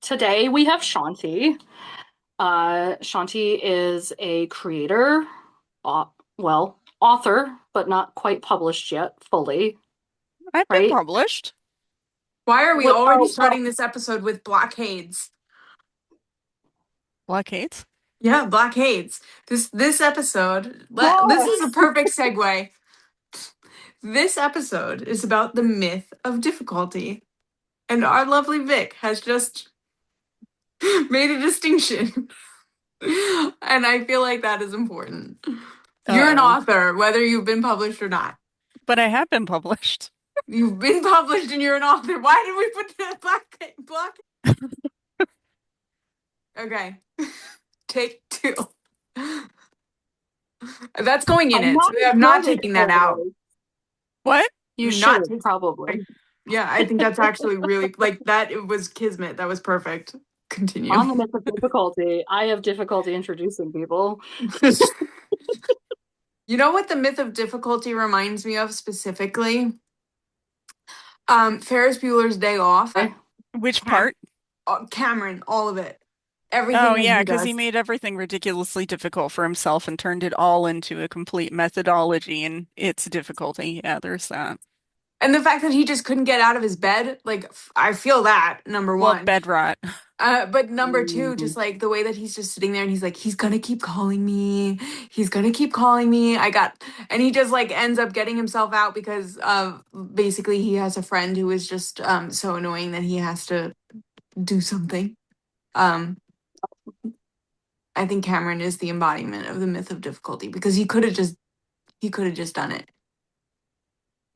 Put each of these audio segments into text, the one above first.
Today we have Shanti. Shanti is a creator, au author, but not quite published yet fully, I've been right? published. Why are we What? already Oh, starting this episode with blockades? Blockades. Yeah, blockades. This episode, this oh, is a perfect segue. This episode is about the myth of difficulty. And our lovely Vic has just made a distinction. And I feel like that is important. You're an Uh-oh. author, whether you've been published or not. But I have been published. You've been published and you're an author. Why did we put that block? Okay. Take two. That's going in I'm it. So not I'm not entirely taking that out. sure. What? You I'm not should taking. probably. Yeah, I think that's actually really like that. It was kismet. That was perfect. Continue. On the myth of difficulty, I have difficulty introducing people. You know what the myth of difficulty reminds me of specifically? Ferris Bueller's Day Off. Which part? Cameron, all of it. Oh, Everything that yeah, he because he does. made everything ridiculously difficult for himself and turned it all into a complete methodology and its difficulty. Yeah, there's that. And the fact that he just couldn't get out of his bed, like I feel that, number Well, one. bed rot. But number two, Mm. just like the way that he's just sitting there and he's like, he's gonna keep calling me. He's gonna keep calling me. And he just like ends up getting himself out because basically he has a friend who is just so annoying that he has to do something. Um, I think Cameron is the embodiment of the myth of difficulty because he could have just done it.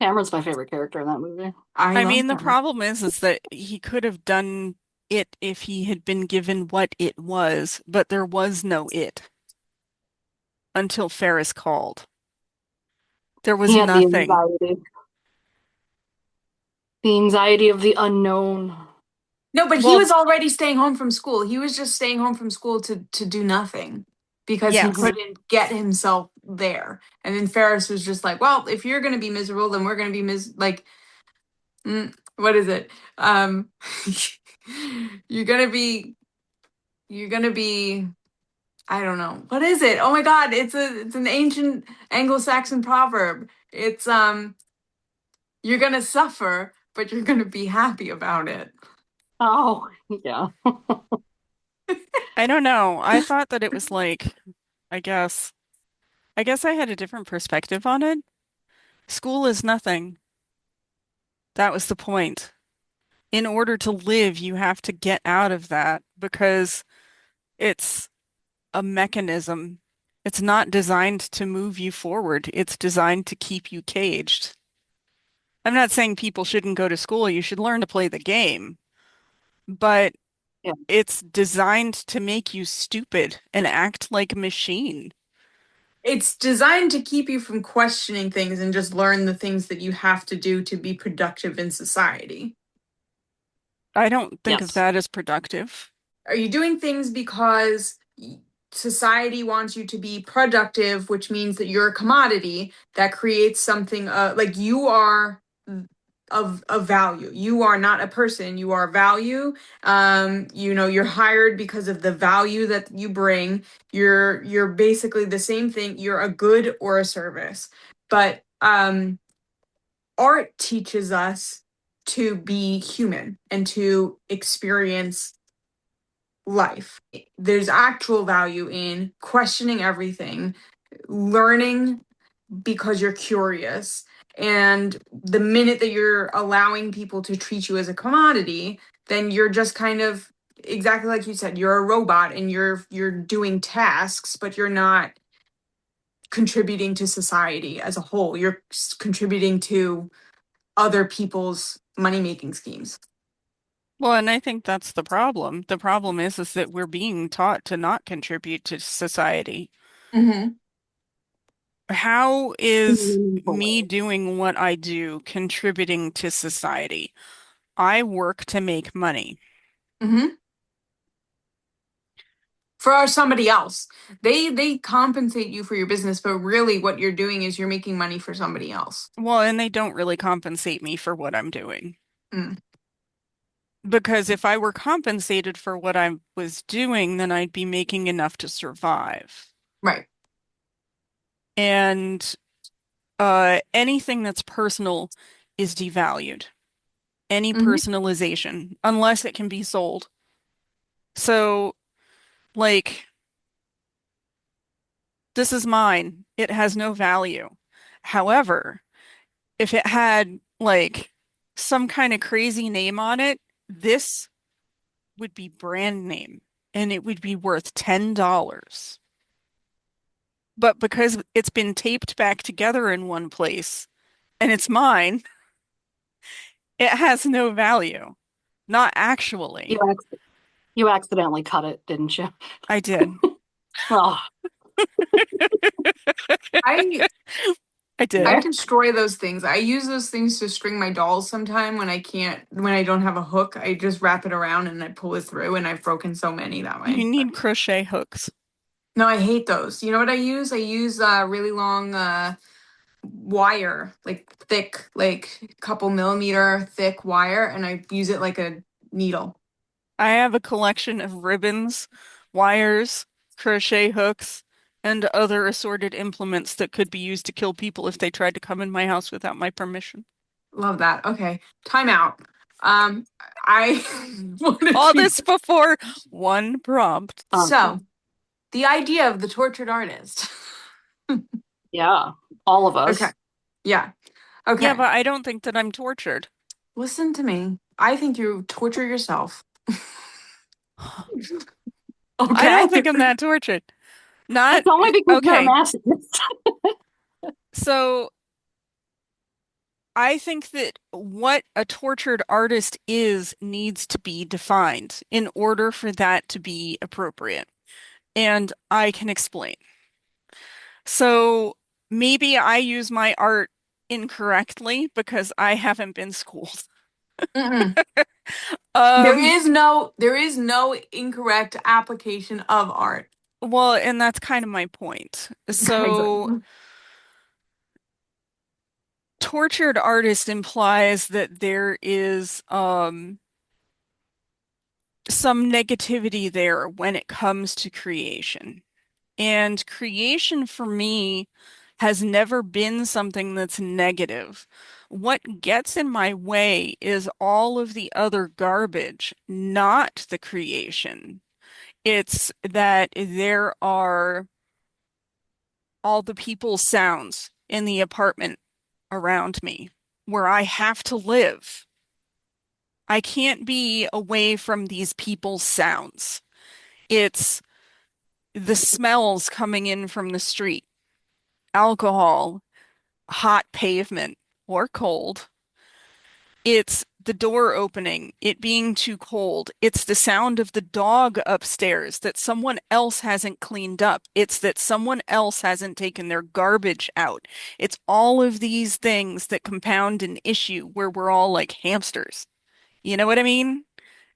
Cameron's my favorite character in that movie. I I love mean, the Cameron. problem is that he could have done it if he had been given what it was, but there was no it until Ferris called. There was And nothing. the anxiety of the unknown. No, but he Well, was already staying home from school. He was just staying home from school to do nothing because he yes. couldn't get himself there. And then Ferris was just like, "Well, if you're going to be miserable, then we're going to be what is it? Um you're going to be you're going to be I don't know. What is it? Oh my God, it's an ancient Anglo-Saxon proverb. It's you're going to suffer, but you're going to be happy about it." Oh, yeah. I don't know. I thought that it was like, I guess, I guess I had a different perspective on it. School is nothing. That was the point. In order to live, you have to get out of that because it's a mechanism. It's not designed to move you forward. It's designed to keep you caged. I'm not saying people shouldn't go to school. You should learn to play the game, but Yeah. it's designed to make you stupid and act like a machine. It's designed to keep you from questioning things and just learn the things that you have to do to be productive in society. I don't think of Yes. that as productive. Are you doing things because society wants you to be productive, which means that you're a commodity that creates something like you are of value. You are not a person, you are value. You're hired because of the value that you bring. You're basically the same thing. You're a good or a service. But art teaches us to be human and to experience life. There's actual value in questioning everything, learning because you're curious. And the minute that you're allowing people to treat you as a commodity, then you're just kind of exactly like you said, you're a robot and you're doing tasks, but you're not contributing to society as a whole. You're contributing to other people's money-making schemes. Well, and I think that's the problem. The problem is that we're being taught to not contribute to society. Mm-hmm. How is Meaningful me way. doing what I do contributing to society? I work to make money. Mm-hmm. For somebody else. They compensate you for your business, but really what you're doing is you're making money for somebody else. Well, and they don't really compensate me for what I'm doing. Mm. Because if I were compensated for what I was doing, then I'd be making enough to survive. Right. And anything that's personal is devalued. Any Hmm. personalization, unless it can be sold. So, like, this is mine. It has no value. However, if it had like some kind of crazy name on it, this would be brand name and it would be worth $10. But because it's been taped back together in one place and it's mine, it has no value. Not You actually. ac- you accidentally cut it, didn't you? I did. Oh, I I I did. there. destroy those things. I use those things to string my dolls sometime when I can't, when I don't have a hook. I just wrap it around and I pull it through, and I've broken so many that You way. need crochet hooks. No, I hate those. You know what I use? I use really long wire, like thick, like couple millimeter thick wire, and I use it like a needle. I have a collection of ribbons, wires, crochet hooks, and other assorted implements that could be used to kill people if they tried to come in my house without my permission. Love that. Okay, time out. I want to All keep. this before one prompt. So, the idea of the tortured artist. Yeah, all of Okay. us. Yeah. Yeah, Okay. but I don't think that I'm tortured. Listen to me. I think you torture yourself. I Okay. don't think I'm that tortured. Not It's only because you're a okay. masochist. So I think that what a tortured artist is needs to be defined in order for that to be appropriate. And I can explain. So maybe I use my art incorrectly because I haven't been schooled. Mm-mm. Um, There is no incorrect application of art. well, and that's kind of my point. So Exactly. tortured artist implies that there is some negativity there when it comes to creation. And creation for me has never been something that's negative. What gets in my way is all of the other garbage, not the creation. It's that there are all the people's sounds in the apartment around me where I have to live. I can't be away from these people's sounds. It's the smells coming in from the street, alcohol, hot pavement or cold. It's the door opening, it being too cold. It's the sound of the dog upstairs that someone else hasn't cleaned up. It's that someone else hasn't taken their garbage out. It's all of these things that compound an issue where we're all like hamsters. You know what I mean?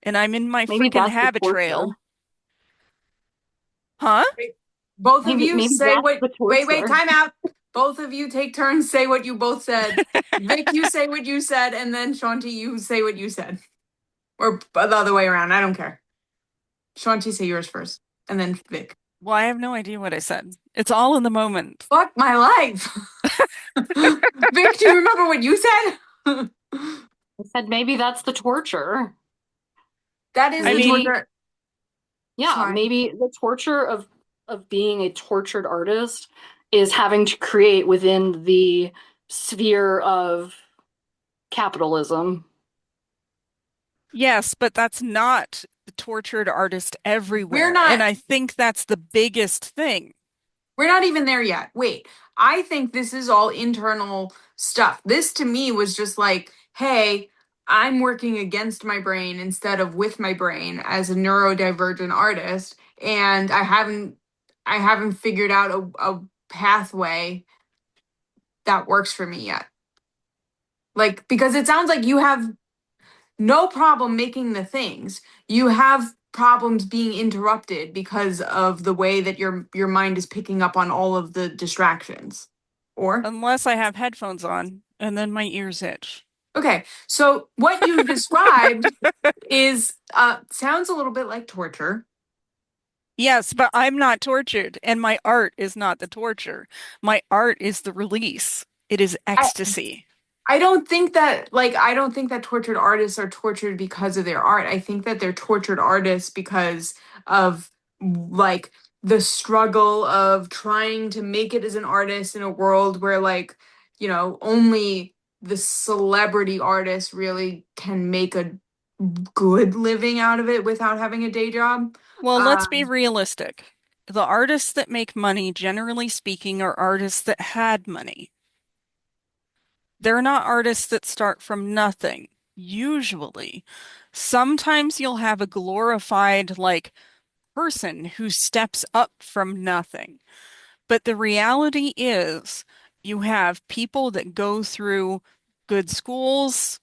And I'm in my Maybe freaking that's the habit torture. trail. Huh? Wait, both of you Maybe say that's what. the Wait, torture. time out. Both of you take turns, say what you both said. Vic, you say what you said, and then Shanti, you say what you said. Or the other way around. I don't care. Shanti, say yours first, and then Vic. Well, I have no idea what I said. It's all in the moment. Fuck my life. Vic, do you remember what you said? I said maybe that's the torture. That is I the mean, Maybe, torture. yeah, Sorry. maybe the torture of being a tortured artist is having to create within the sphere of capitalism. yes, but that's not the tortured artist We're everywhere. not And I think that's the biggest thing. we're not even there yet. Wait. I think this is all internal stuff. This to me was just like, hey, I'm working against my brain instead of with my brain as a neurodivergent artist, and I haven't figured out a pathway that works for me yet. Like, because it sounds like you have no problem making the things. You have problems being interrupted because of the way that your mind is picking up on all of the distractions. Or Unless I have headphones on and then my ears itch. Okay, so what you've described is sounds a little bit like torture. Yes, but I'm not tortured, and my art is not the torture. My art is the release. It is I ecstasy. I don't think that I don't think that tortured artists are tortured because of their art. I think that they're tortured artists because of like the struggle of trying to make it as an artist in a world where only the celebrity artist really can make a good living out of it without having a day job. Well, let's be Um, realistic. The artists that make money, generally speaking, are artists that had money. They're not artists that start from nothing, usually. Sometimes you'll have a glorified, like, person who steps up from nothing. But the reality is, you have people that go through good schools,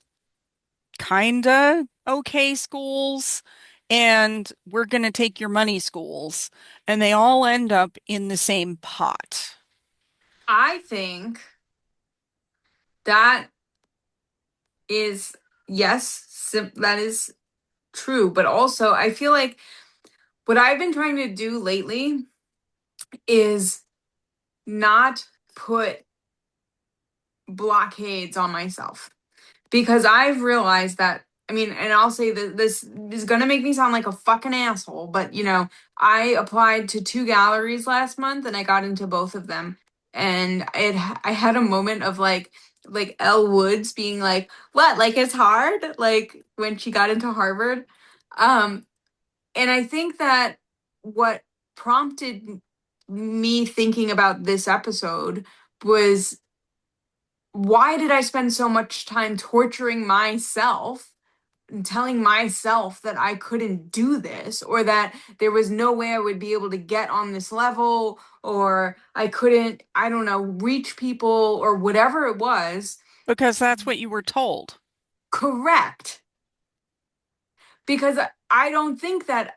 kinda okay schools, and we're going to take your money schools, and they all end up in the same pot. I think that is yes, that is true, but also I feel like what I've been trying to do lately is not put blockades on myself because I've realized that I mean, and I'll say that this is going to make me sound like a fucking asshole, but I applied to two galleries last month and I got into both of them. And I had a moment of like Elle Woods being like, "What? Like it's hard?" Like when she got into Harvard. Um and I think that what prompted me thinking about this episode was why did I spend so much time torturing myself and telling myself that I couldn't do this or that there was no way I would be able to get on this level or I couldn't, I don't know, reach people or whatever it was. Because that's what you were told. Correct. Because I don't think that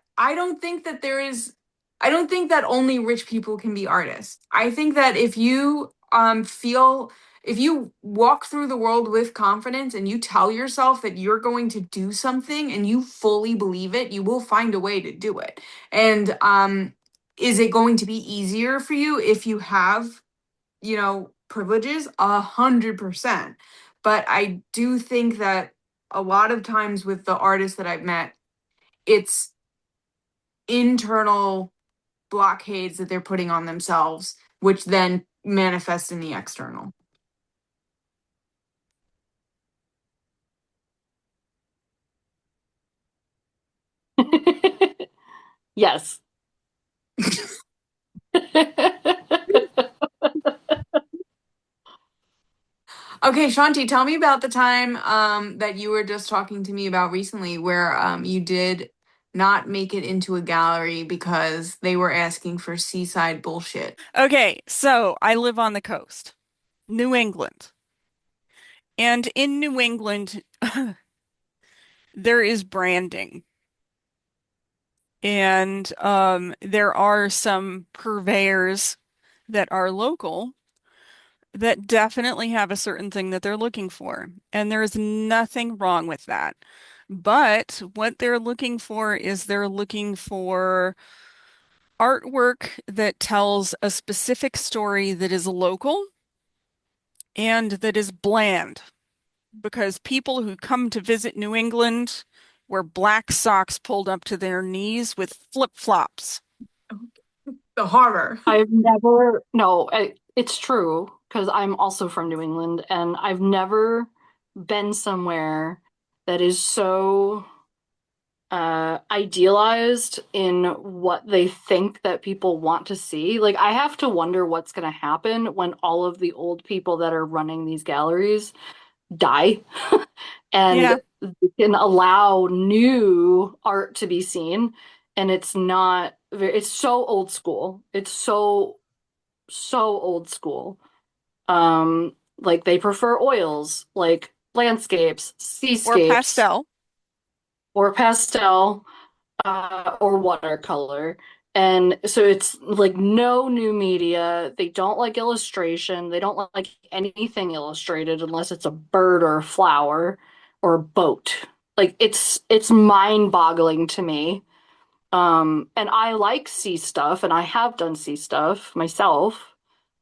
there is I don't think that only rich people can be artists. I think that if you walk through the world with confidence and you tell yourself that you're going to do something and you fully believe it, you will find a way to do it. And is it going to be easier for you if you have, privileges? 100%. But I do think that a lot of times with the artists that I've met, it's internal blockades that they're putting on themselves, which then manifest in the external. Yes. Okay, Shanti, tell me about the time that you were just talking to me about recently where you did not make it into a gallery because they were asking for seaside bullshit. Okay, so I live on the coast, New England. And in New England, there is branding. And there are some purveyors that are local that definitely have a certain thing that they're looking for. And there's nothing wrong with that. But what they're looking for is they're looking for artwork that tells a specific story that is local and that is bland. Because people who come to visit New England wear black socks pulled up to their knees with flip-flops. The horror. I've never, no, it's true because I'm also from New England and I've never been somewhere that is so idealized in what they think that people want to see. Like, I have to wonder what's going to happen when all of the old people that are running these galleries die and Yeah. they can allow new art to be seen. And it's not, it's so old school. It's so old school. Like they prefer oils, like landscapes, Or seascapes, pastel. or pastel, or watercolor. And so it's like no new media. They don't like illustration. They don't like anything illustrated unless it's a bird or a flower or a boat. Like it's mind-boggling to me. And I like sea stuff, and I have done sea stuff myself.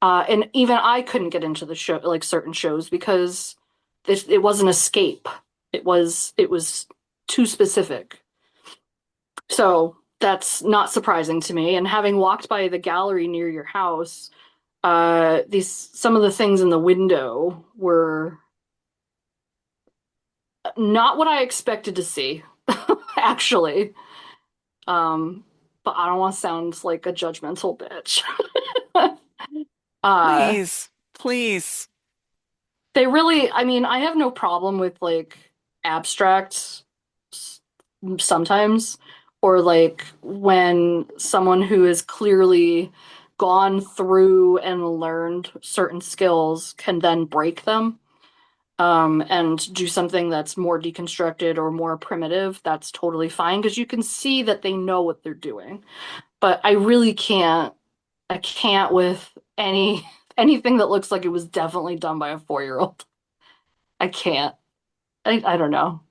And even I couldn't get into the show, like certain shows, because it was an escape. It was too specific. So that's not surprising to me. And having walked by the gallery near your house, these some of the things in the window were not what I expected to see, actually. Um, but I don't want to sound like a judgmental bitch. Uh, Please, please. they really, I mean, I have no problem with like abstract sometimes, or like when someone who has clearly gone through and learned certain skills can then break them, and do something that's more deconstructed or more primitive. That's totally fine because you can see that they know what they're doing. But I really can't, I can't with anything that looks like it was definitely done by a 4-year-old. I can't. I don't know.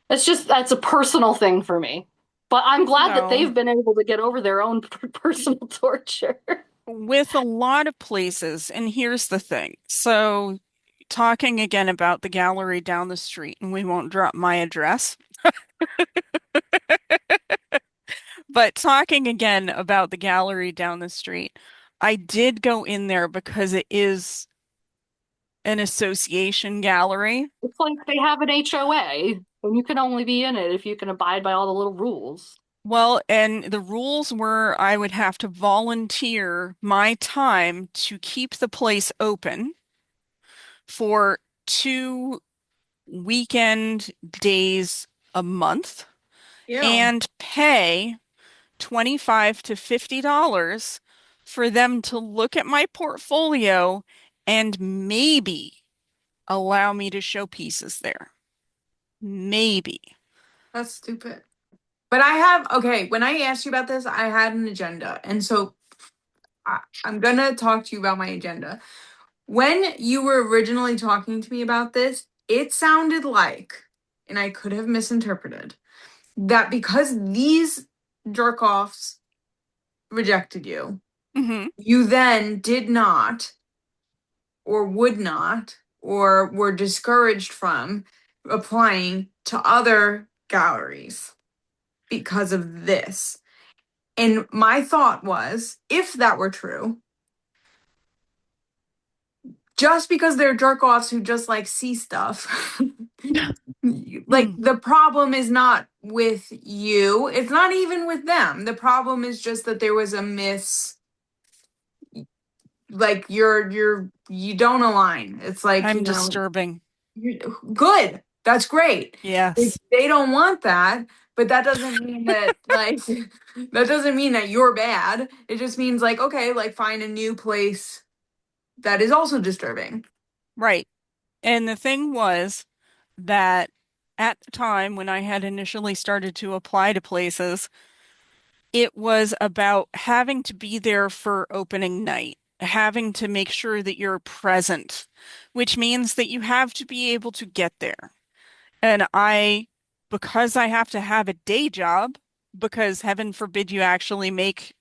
It's just that's a personal thing for me. But I'm glad that No. they've been able to get over their own personal torture. With a lot of places, and here's the thing. So, talking again about the gallery down the street, and we won't drop my address, but talking again about the gallery down the street, I did go in there because it is an association gallery. It's like they have an HOA, and you can only be in it if you can abide by all the little rules. Well, and the rules were I would have to volunteer my time to keep the place open for 2 weekend days a month Yeah, and pay 25 to $50 for them to look at my portfolio and maybe allow me to show pieces there. Maybe. that's stupid. But I have, okay, when I asked you about this, I had an agenda. And so I'm going to talk to you about my agenda. When you were originally talking to me about this, it sounded like, and I could have misinterpreted, that because these jerk offs rejected you, Hmm. you then did not or would not or were discouraged from applying to other galleries because of this. And my thought was, if that were true, just because they're jerk offs who just like see stuff, like the problem is not with you. It's not even with them. The problem is just that there was a miss. Like you don't align. It's like, I'm disturbing. you're good. That's great. Yes. They don't want that, but that doesn't mean that like that doesn't mean that you're bad. It just means like, okay, like find a new place that is also disturbing. Right. And the thing was that at the time when I had initially started to apply to places, it was about having to be there for opening night, having to make sure that you're present, which means that you have to be able to get there. And because I have to have a day job, because heaven forbid you actually make,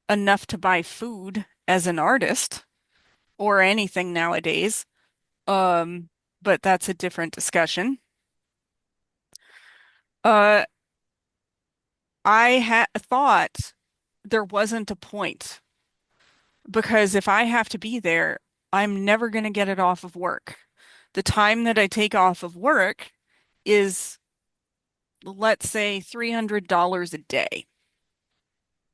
enough to buy food as an artist or anything nowadays. Um, but that's a different discussion. Uh, I had thought there wasn't a point because if I have to be there, I'm never going to get it off of work. The time that I take off of work is, let's say, $300 a day.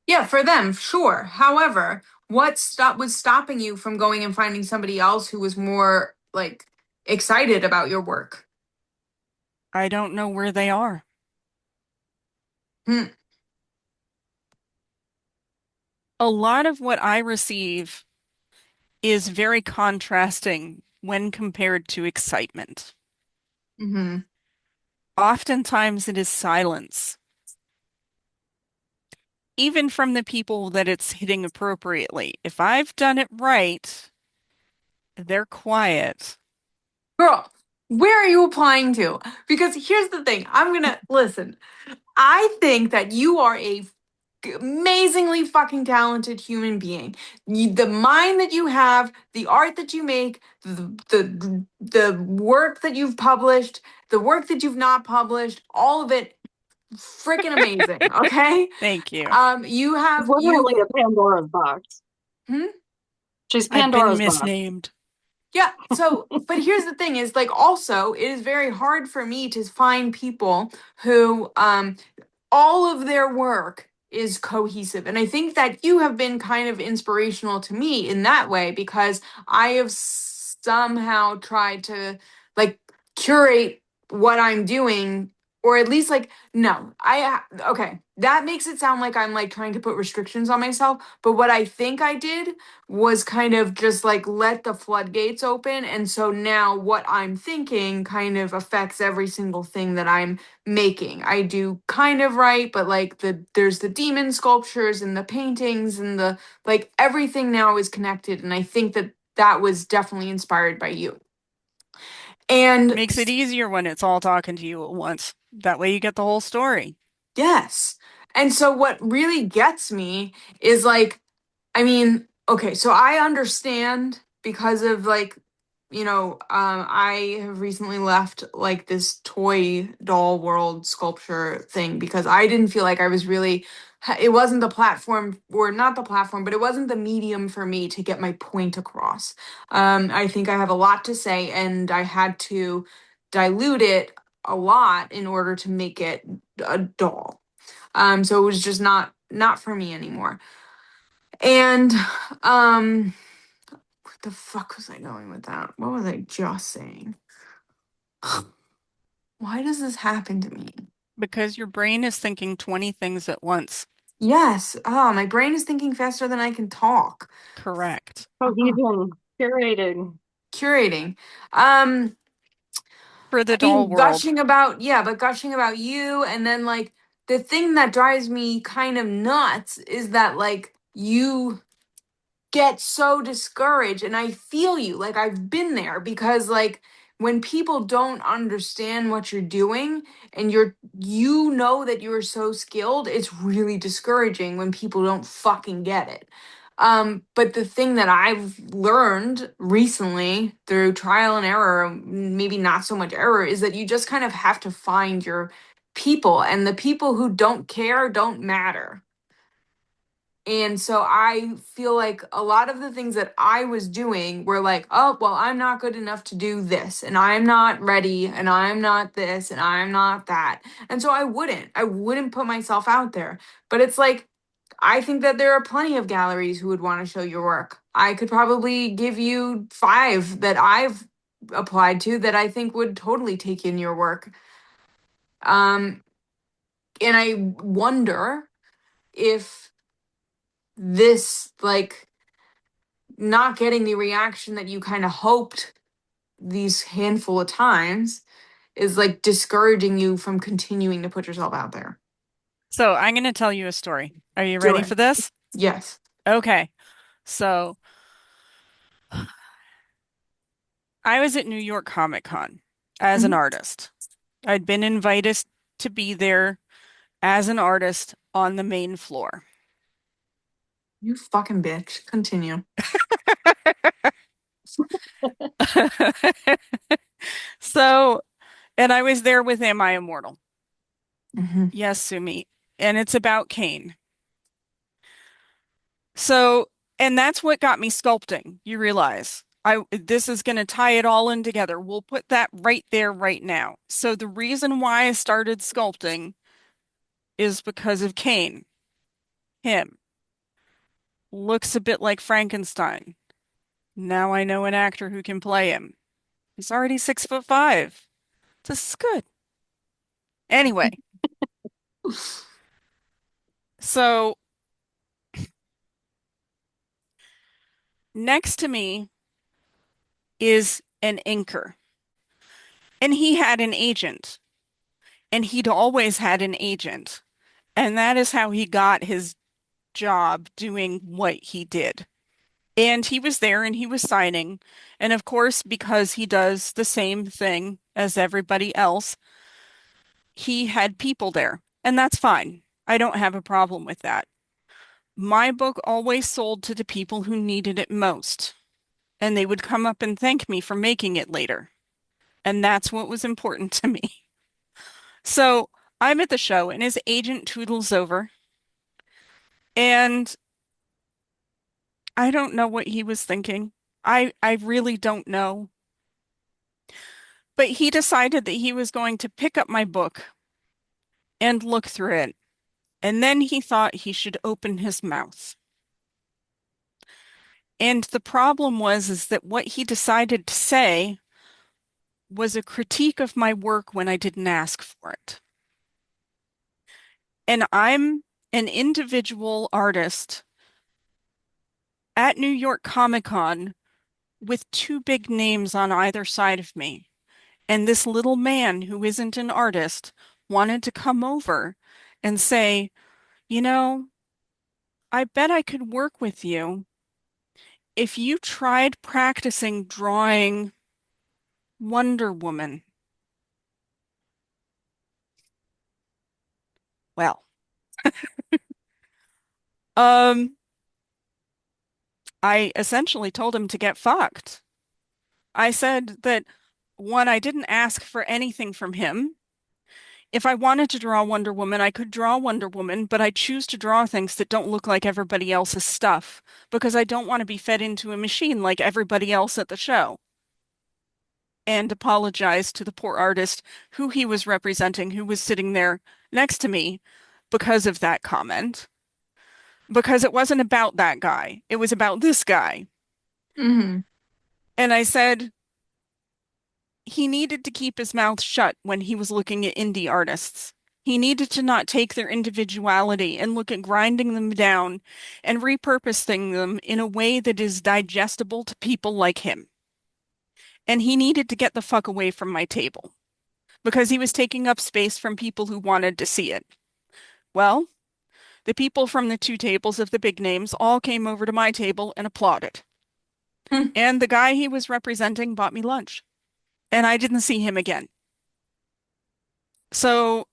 Yeah, for them, sure. However, what stop was stopping you from going and finding somebody else who was more like excited about your work? I don't know where they are. Hmm. A lot of what I receive is very contrasting when compared to excitement. Mm-hmm. Oftentimes it is silence. even from the people that it's hitting appropriately. If I've done it right, they're quiet. Girl, where are you applying to? Because here's the thing. I'm gonna listen. I think that you are a amazingly fucking talented human being. The mind that you have, the art that you make, the work that you've published, the work that you've not published, all of it freaking amazing. Okay? Thank you. You have Literally you a Pandora's box. hmm? She's I've been Pandora's box. misnamed. Yeah, so, but here's the thing is like also it is very hard for me to find people who all of their work is cohesive. And I think that you have been kind of inspirational to me in that way because I have somehow tried to like curate what I'm doing, or at least like, no, okay, that makes it sound like I'm like trying to put restrictions on myself. But what I think I did was kind of just like let the floodgates open. And so now what I'm thinking kind of affects every single thing that I'm making. I do kind of right, but like there's the demon sculptures and the paintings and the like everything now is connected, and I think that that was definitely inspired by you. And Makes it easier when it's all talking to you at once. That way you get the whole story. yes. And so what really gets me is like I mean, okay, so I understand because of like, I have recently left like this toy doll world sculpture thing because I didn't feel like I was really, it wasn't the platform, or not the platform, but it wasn't the medium for me to get my point across. I think I have a lot to say, and I had to dilute it a lot in order to make it a doll. So it was just not for me anymore. And what the fuck was I going with that? What was I just saying? Why does this happen to me? Because your brain is thinking 20 things at once. Yes. Oh, my brain is thinking faster than I can talk. Correct. Oh, Cohesion, curating. curating. Um, For the I doll mean, world. gushing about you, and then like the thing that drives me kind of nuts is that like you get so discouraged, and I feel you, like I've been there, because like when people don't understand what you're doing and you know that you're so skilled, it's really discouraging when people don't fucking get it. But the thing that I've learned recently through trial and error, maybe not so much error, is that you just kind of have to find your people, and the people who don't care don't matter. And so I feel like a lot of the things that I was doing were like, oh, well, I'm not good enough to do this, and I'm not ready, and I'm not this, and I'm not that. And so I wouldn't put myself out there. But it's like, I think that there are plenty of galleries who would want to show your work. I could probably give you five that I've applied to that I think would totally take in your work. Um, and I wonder if this, like, not getting the reaction that you kind of hoped these handful of times is like discouraging you from continuing to put yourself out there. So I'm going to tell you a story. Are you Do ready it. for this? Yes. Okay. So I was at New York Comic Con as an Mhm. artist. I'd been invited to be there as an artist on the main floor. You fucking bitch. Continue. So, and I was there with Am I Immortal? Hmm. Yes, Sumi. And it's about Cain. So, and that's what got me sculpting. You realize this is going to tie it all in together. We'll put that right there right now. So the reason why I started sculpting is because of Cain. Him looks a bit like Frankenstein. Now I know an actor who can play him. He's already 6'5". This is good. Anyway, so next to me is an inker, and he had an agent, and he'd always had an agent. And that is how he got his job doing what he did. And he was there and he was signing. And of course, because he does the same thing as everybody else, he had people there. And that's fine. I don't have a problem with that. My book always sold to the people who needed it most. And they would come up and thank me for making it later. And that's what was important to me. So I'm at the show and his agent toodles over. And I don't know what he was thinking. I really don't know. But he decided that he was going to pick up my book and look through it. And then he thought he should open his mouth. And the problem was is that what he decided to say was a critique of my work when I didn't ask for it. And I'm an individual artist at New York Comic Con with two big names on either side of me. And this little man who isn't an artist wanted to come over and say, you know, I bet I could work with you if you tried practicing drawing Wonder Woman. Well, um, I essentially told him to get fucked. I said that one, I didn't ask for anything from him. If I wanted to draw Wonder Woman, I could draw Wonder Woman, but I choose to draw things that don't look like everybody else's stuff because I don't want to be fed into a machine like everybody else at the show. And apologize to the poor artist who he was representing, who was sitting there next to me because of that comment. Because it wasn't about that guy, it was about this guy. Hmm. And I said he needed to keep his mouth shut when he was looking at indie artists. He needed to not take their individuality and look at grinding them down and repurposing them in a way that is digestible to people like him. And he needed to get the fuck away from my table because he was taking up space from people who wanted to see it. Well, the people from the two tables of the big names all came over to my table and applauded. And the guy he was representing bought me lunch, and I didn't see him again. So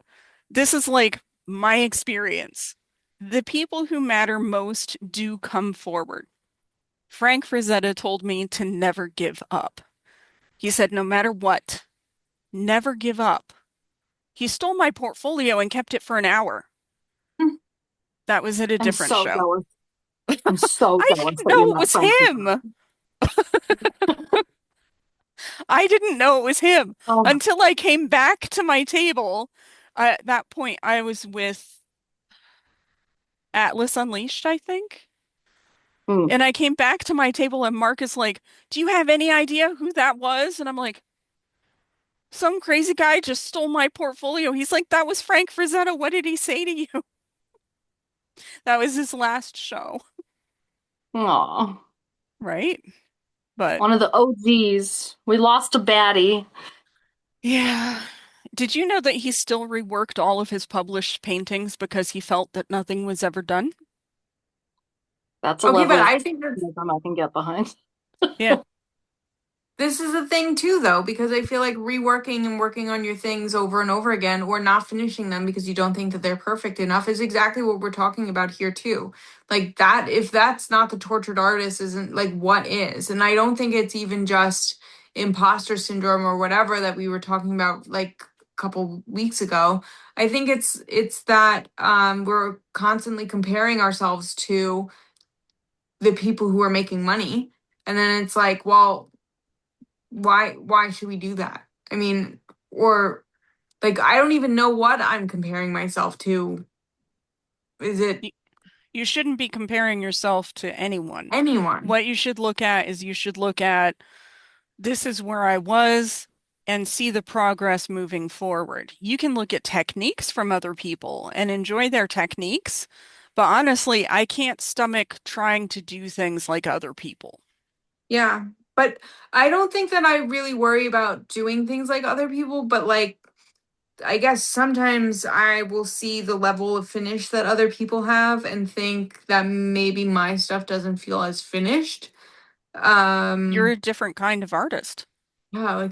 this is like my experience. The people who matter most do come forward. Frank Frazetta told me to never give up. He said, no matter what, never give up. He stole my portfolio and kept it for an hour. That was at a I'm different so show. jealous. I'm so I jealous didn't that you're know it not was friends with him. I didn't know it was him Oh, until I came back to my table. At that point, I was with Atlas Unleashed, I think. mm. And I came back to my table and Mark is like, do you have any idea who that was? And I'm like, some crazy guy just stole my portfolio. He's like, that was Frank Frazetta. What did he say to you? That was his last show, Aw. right? But One of the OGs. We lost a baddie. yeah. Did you know that he still reworked all of his published paintings because he felt that nothing was ever done? That's a Okay, but level of I think that's optimism I can get behind. Yeah. this is the thing too, though, because I feel like reworking and working on your things over and over again, or not finishing them because you don't think that they're perfect enough, is exactly what we're talking about here too. Like that, if that's not the tortured artist, isn't like what is? And I don't think it's even just imposter syndrome or whatever that we were talking about like a couple weeks ago. I think it's that we're constantly comparing ourselves to the people who are making money, and then it's like, well, why should we do that? I mean, or like I don't even know what I'm comparing myself to. Is it You, you shouldn't be comparing yourself to anyone. anyone? What you should look at is you should look at this is where I was and see the progress moving forward. You can look at techniques from other people and enjoy their techniques, but honestly, I can't stomach trying to do things like other people. Yeah. But I don't think that I really worry about doing things like other people, but like I guess sometimes I will see the level of finish that other people have and think that maybe my stuff doesn't feel as finished. You're Um, a different kind of artist. yeah,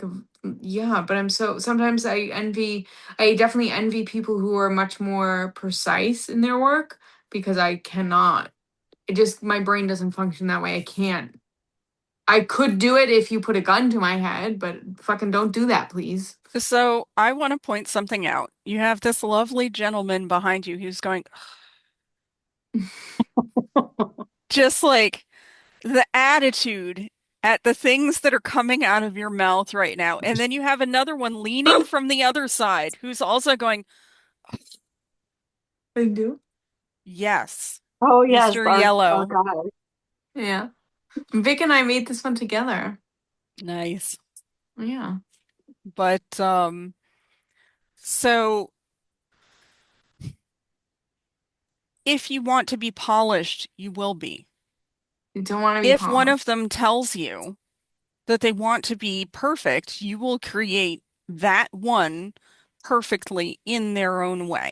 yeah, but I'm so sometimes I definitely envy people who are much more precise in their work because I cannot. It just my brain doesn't function that way. I can't. I could do it if you put a gun to my head, but fucking don't do that, please. So I want to point something out. You have this lovely gentleman behind you who's going, just like the attitude at the things that are coming out of your mouth right now. And then you have another one leaning from the other side who's also going, I do. yes, Oh yes, Mr. our Yellow. guy. Yeah. Vic and I made this one together. Nice. Yeah. But so if you want to be polished, you will be. You don't want to be If one polished. of them tells you that they want to be perfect, you will create that one perfectly in their own way.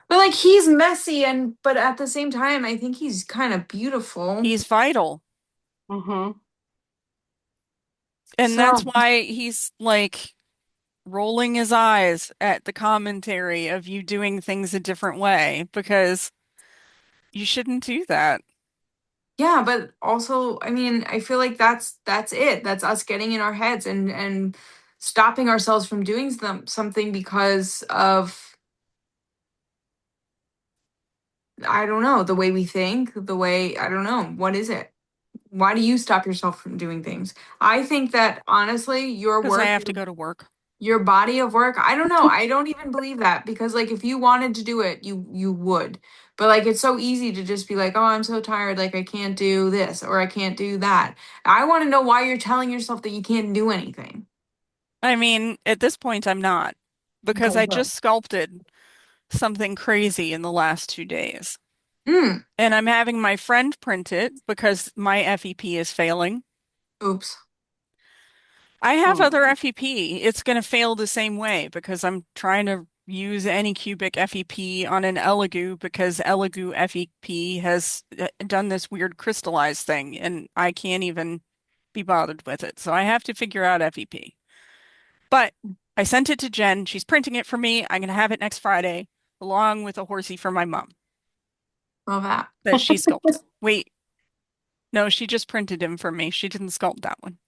But like he's messy and but at the same time I think he's kind of beautiful. He's vital. Hmm. And that's So, why he's like rolling his eyes at the commentary of you doing things a different way because you shouldn't do that. yeah, but also I mean, I feel like that's it. That's us getting in our heads and stopping ourselves from doing something because of I don't know, the way we think, the way I don't know, what is it? Why do you stop yourself from doing things? I think that honestly, your Because I work, have to go to work. your body of work, I don't know. I don't even believe that because like if you wanted to do it, you would. But like it's so easy to just be like, "Oh, I'm so tired, like I can't do this or I can't do that." I want to know why you're telling yourself that you can't do anything. I mean, at this point, I'm not because Okay, I good. just sculpted something crazy in the last 2 days. Mm. And I'm having my friend print it because my FEP is failing. Oops. I have other Hmm. FEP. It's going to fail the same way because I'm trying to use Anycubic FEP on an Elegoo because Elegoo FEP has done this weird crystallized thing and I can't even be bothered with it. So I have to figure out FEP. But I sent it to Jen. She's printing it for me. I'm going to have it next Friday along with a horsey for my mom Love that. that she sculpted. Wait, no, she just printed him for me. She didn't sculpt that one.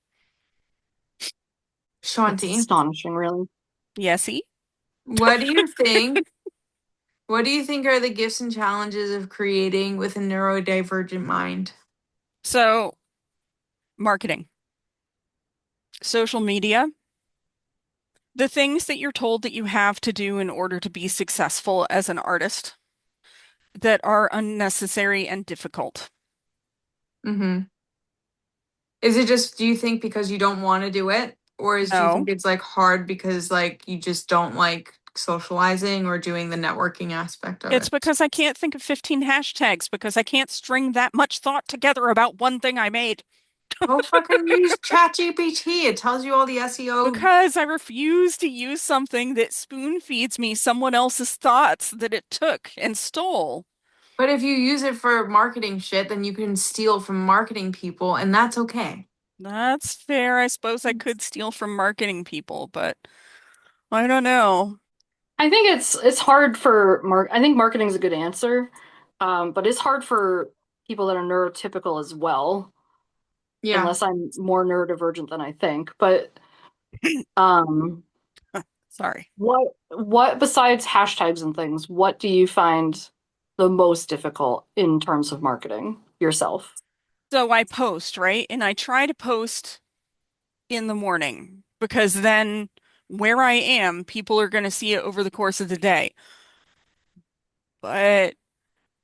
That's Shanti, astonishing, really. Yesy. what do you think? What do you think are the gifts and challenges of creating with a neurodivergent mind? So, marketing, social media, the things that you're told that you have to do in order to be successful as an artist that are unnecessary and difficult. Mm-hmm. Is it just, do you think because you don't want to do it? Or do you No, think it's like hard because like you just don't like socializing or doing the networking aspect of it's it? because I can't think of 15 hashtags because I can't string that much thought together about one thing I made. Go fucking use ChatGPT. It tells you all the SEO. Because I refuse to use something that spoon feeds me someone else's thoughts that it took and stole. But if you use it for marketing shit, then you can steal from marketing people, and that's okay. That's fair. I suppose I could steal from marketing people, but I don't know. I think it's hard for mark. I think marketing is a good answer, but it's hard for people that are neurotypical as well, Yeah. unless I'm more neurodivergent than I think. But um, Sorry. what besides hashtags and things, what do you find the most difficult in terms of marketing yourself? So I post, right? And I try to post in the morning because then where I am, people are going to see it over the course of the day. But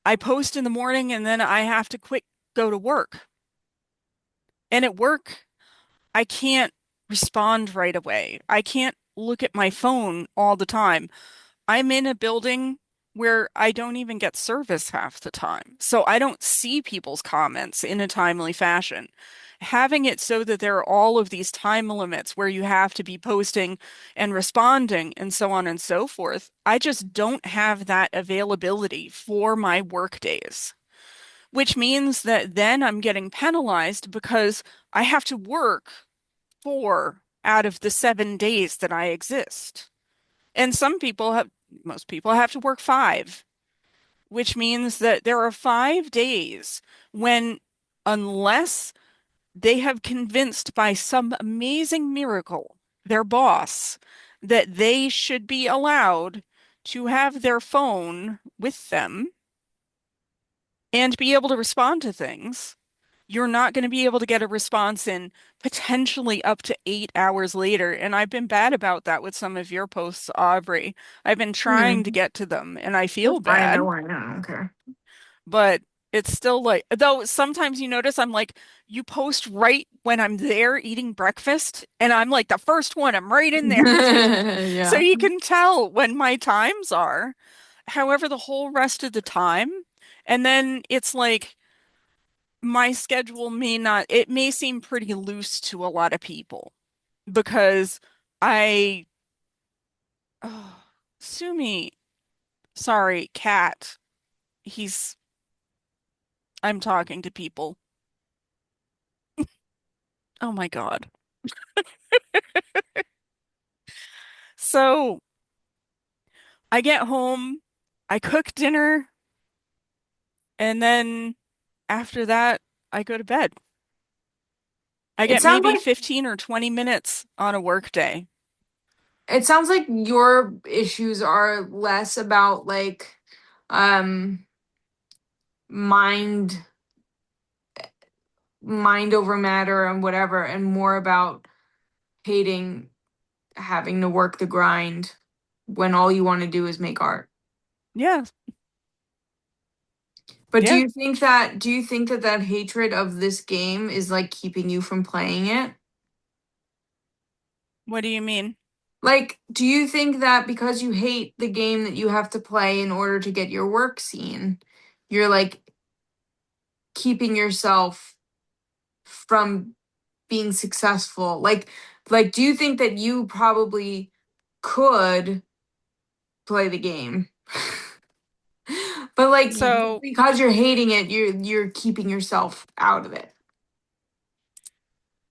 I post in the morning and then I have to quick go to work. And at work, I can't respond right away. I can't look at my phone all the time. I'm in a building where I don't even get service half the time. So I don't see people's comments in a timely fashion. Having it so that there are all of these time limits where you have to be posting and responding and so on and so forth, I just don't have that availability for my work days, which means that then I'm getting penalized because I have to work 4 out of the 7 days that I exist. And most people have to work 5, which means that there are 5 days when, unless they have convinced by some amazing miracle their boss that they should be allowed to have their phone with them and be able to respond to things, you're not going to be able to get a response in potentially up to 8 hours later. And I've been bad about that with some of your posts, Aubrey. I've been trying to Hmm. get to them and I feel That's fine. bad, No, I don't care. but it's still like, though sometimes you notice I'm like, you post right when I'm there eating breakfast, and I'm like the first one, I'm right in there. So Yeah. you can tell when my times are. However, the whole rest of the time, and then it's like, my schedule may not, it may seem pretty loose to a lot of people because I, oh, Sumi, sorry, cat, he's, I'm talking to people. Oh my God. So I get home, I cook dinner, and then after that, I go to bed. I It get sounds maybe like 15 or 20 minutes on a work day. it sounds like your issues are less about like um mind mind over matter and whatever, and more about hating having to work the grind when all you want to do is make art. Yeah, But yeah. do you think that that hatred of this game is like keeping you from playing it? What do you mean? Like, do you think that because you hate the game that you have to play in order to get your work seen, you're like keeping yourself from being successful? Like do you think that you probably could play the game? But like So because you're hating it, you're keeping yourself out of it.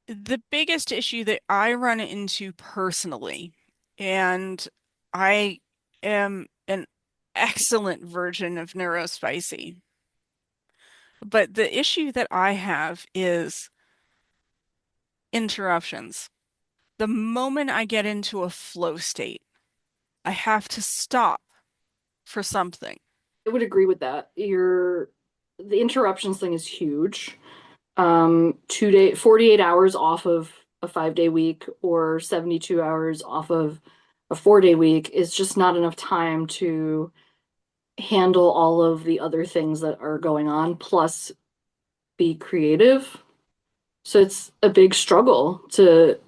the biggest issue that I run into personally, and I am an excellent version of neurospicy, but the issue that I have is interruptions. The moment I get into a flow state, I have to stop for something. I would agree with that. The interruptions thing is huge. 2 day, 48 hours off of a 5 day week or 72 hours off of a 4 day week is just not enough time to handle all of the other things that are going on, plus be creative. So it's a big struggle to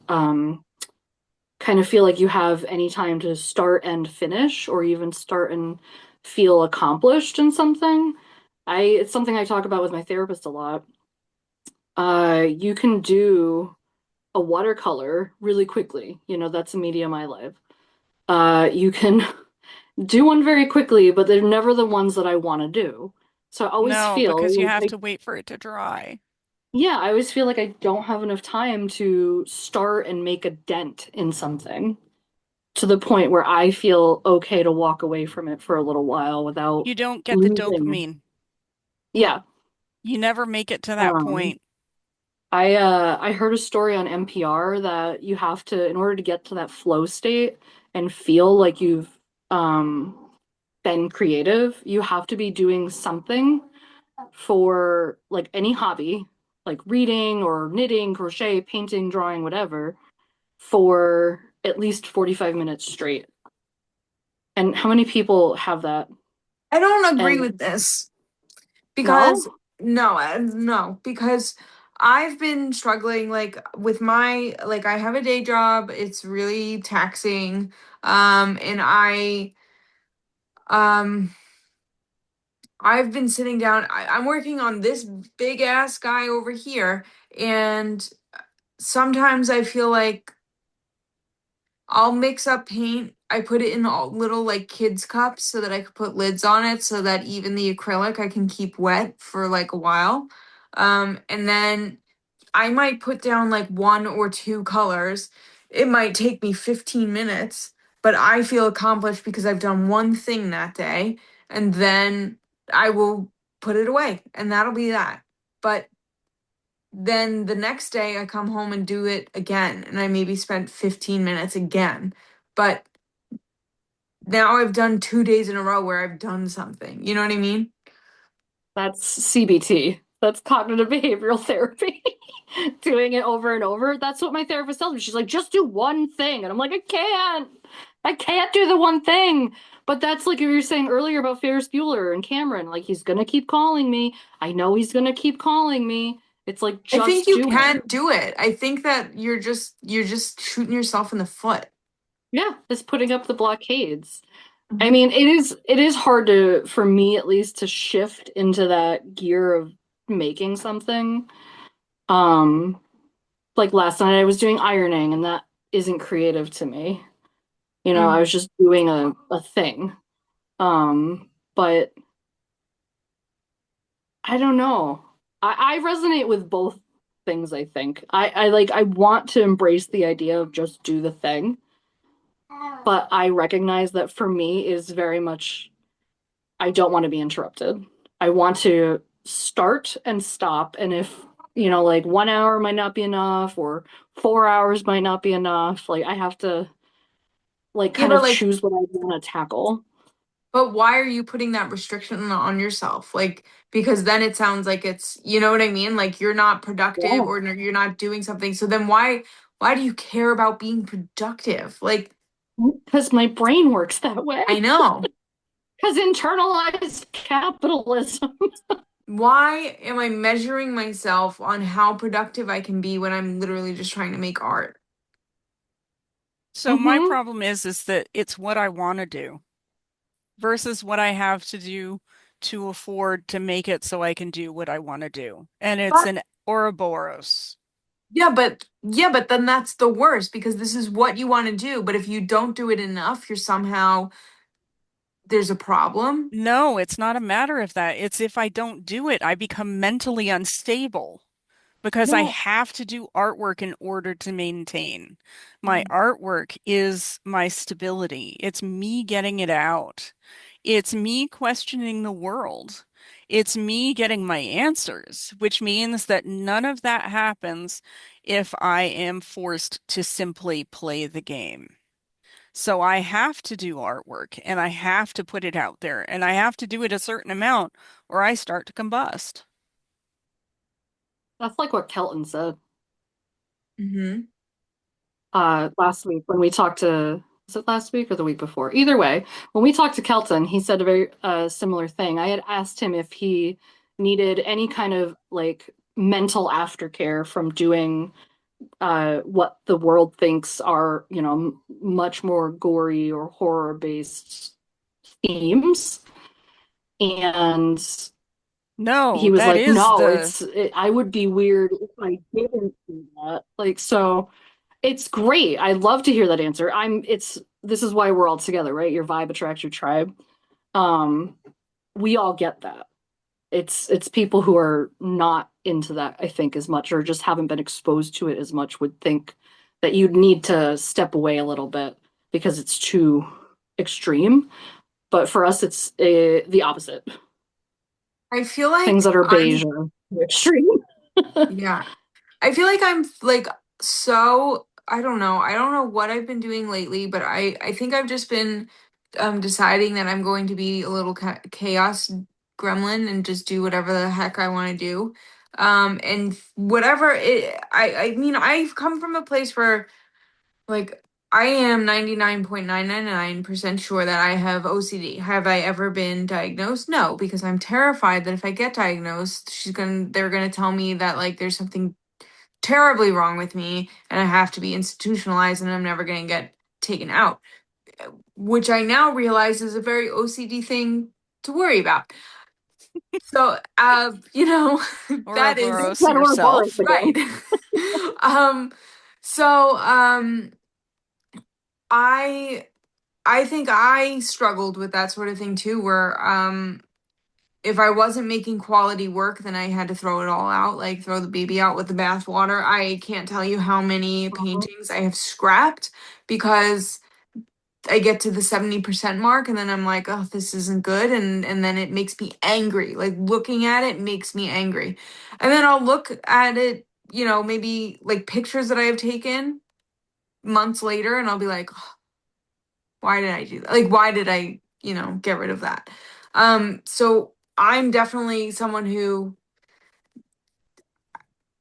kind of feel like you have any time to start and finish, or even start and feel accomplished in something. It's something I talk about with my therapist a lot. You can do a watercolor really quickly. That's a medium I love. You can do one very quickly, but they're never the ones that I want to do. So I always No, because you feel have like, to wait for it to dry. yeah, I always feel like I don't have enough time to start and make a dent in something, to the point where I feel okay to walk away from it for a little while without You don't get the losing. dopamine. Yeah. You never make it to that Um, point. I heard a story on NPR that you have to, in order to get to that flow state and feel like you've been creative, you have to be doing something for like any hobby, like reading or knitting, crochet, painting, drawing, whatever, for at least 45 minutes straight. And how many people have that? I don't agree And with this because no, no, because I've been struggling like with my like I have a day job, it's really taxing. And I um I've been sitting down, I'm working on this big ass guy over here, and sometimes I feel like I'll mix up paint. I put it in all little like kids cups so that I could put lids on it so that even the acrylic I can keep wet for like a while. And then I might put down like one or two colors. It might take me 15 minutes, but I feel accomplished because I've done one thing that day, and then I will put it away and that'll be that. But then the next day I come home and do it again, and I maybe spent 15 minutes again. But now I've done 2 days in a row where I've done something. You know what I mean? That's CBT. That's cognitive behavioral therapy. Doing it over and over. That's what my therapist tells me. She's like, just do one thing. And I'm like, I can't. I can't do the one thing. But that's like you were saying earlier about Ferris Bueller and Cameron. Like, he's gonna keep calling me. I know he's gonna keep calling me. It's like, I think just you do it. can do it. I think that you're just shooting yourself in the foot. Yeah, it's putting up the blockades. I Mhm. mean, it is hard to, for me at least, to shift into that gear of making something. Um, like last night I was doing ironing and that isn't creative to me. I Mm. was just doing a thing. But I don't know. I resonate with both things, I think. I want to embrace the idea of just do the thing, but I recognize that for me is very much I don't want to be interrupted. I want to start and stop. And if, like 1 hour might not be enough or 4 hours might not be enough, like I have to like Yeah, kind but of like, choose what I want to tackle. but why are you putting that restriction on yourself? Like, because then it sounds like it's, you know what I mean? Like you're not productive Yeah. or you're not doing something. So then why do you care about being productive? Like, Because my brain works that way. I know. Because internalized capitalism. Why am I measuring myself on how productive I can be when I'm literally just trying to make art? So my Hmm. problem is that it's what I want to do versus what I have to do to afford to make it so I can do what I want to do. And it's But an Ouroboros. yeah, but then that's the worst because this is what you want to do. But if you don't do it enough, you're somehow there's a problem. No, it's not a matter of that. It's if I don't do it, I become mentally unstable because I Yeah. have to do artwork in order to maintain. My artwork is my stability. It's me getting it out. It's me questioning the world. It's me getting my answers, which means that none of that happens if I am forced to simply play the game. So I have to do artwork and I have to put it out there and I have to do it a certain amount or I start to combust. That's like what Kelton said Mm-hmm. last week when we talked to, was it last week or the week before? Either way, when we talked to Kelton, he said a very similar thing. I had asked him if he needed any kind of like mental aftercare from doing what the world thinks are, much more gory or horror based themes. And he No, was that like, is no, the I would be weird if I didn't do that. Like, so it's great. I love to hear that answer. This is why we're all together, right? Your vibe attracts your tribe. Um, we all get that. It's people who are not into that, I think, as much or just haven't been exposed to it as much would think that you'd need to step away a little bit because it's too extreme. But for us, it's the opposite. I feel Things like that are beige I'm, are extreme. yeah. I feel like I'm like so I don't know. I don't know what I've been doing lately, but I think I've just been deciding that I'm going to be a little chaos gremlin and just do whatever the heck I want to do. And whatever I mean, I've come from a place where like I am 99.999% sure that I have OCD. Have I ever been diagnosed? No, because I'm terrified that if I get diagnosed, they're gonna tell me that like there's something terribly wrong with me and I have to be institutionalized and I'm never going to get taken out, which I now realize is a very OCD thing to worry about. So, that is Ouroboros Ouroboros yourself. right. again. um, so, I I think I struggled with that sort of thing too, where if I wasn't making quality work, then I had to throw it all out, like throw the baby out with the bathwater. I can't tell you how many Mhm. paintings I have scrapped because I get to the 70% mark and then I'm like, oh, this isn't good. And then it makes me angry. Like looking at it makes me angry. And then I'll look at it, maybe like pictures that I have taken months later and I'll be like, "Oh, why did I do that? Like, why did I, get rid of that?" So I'm definitely someone who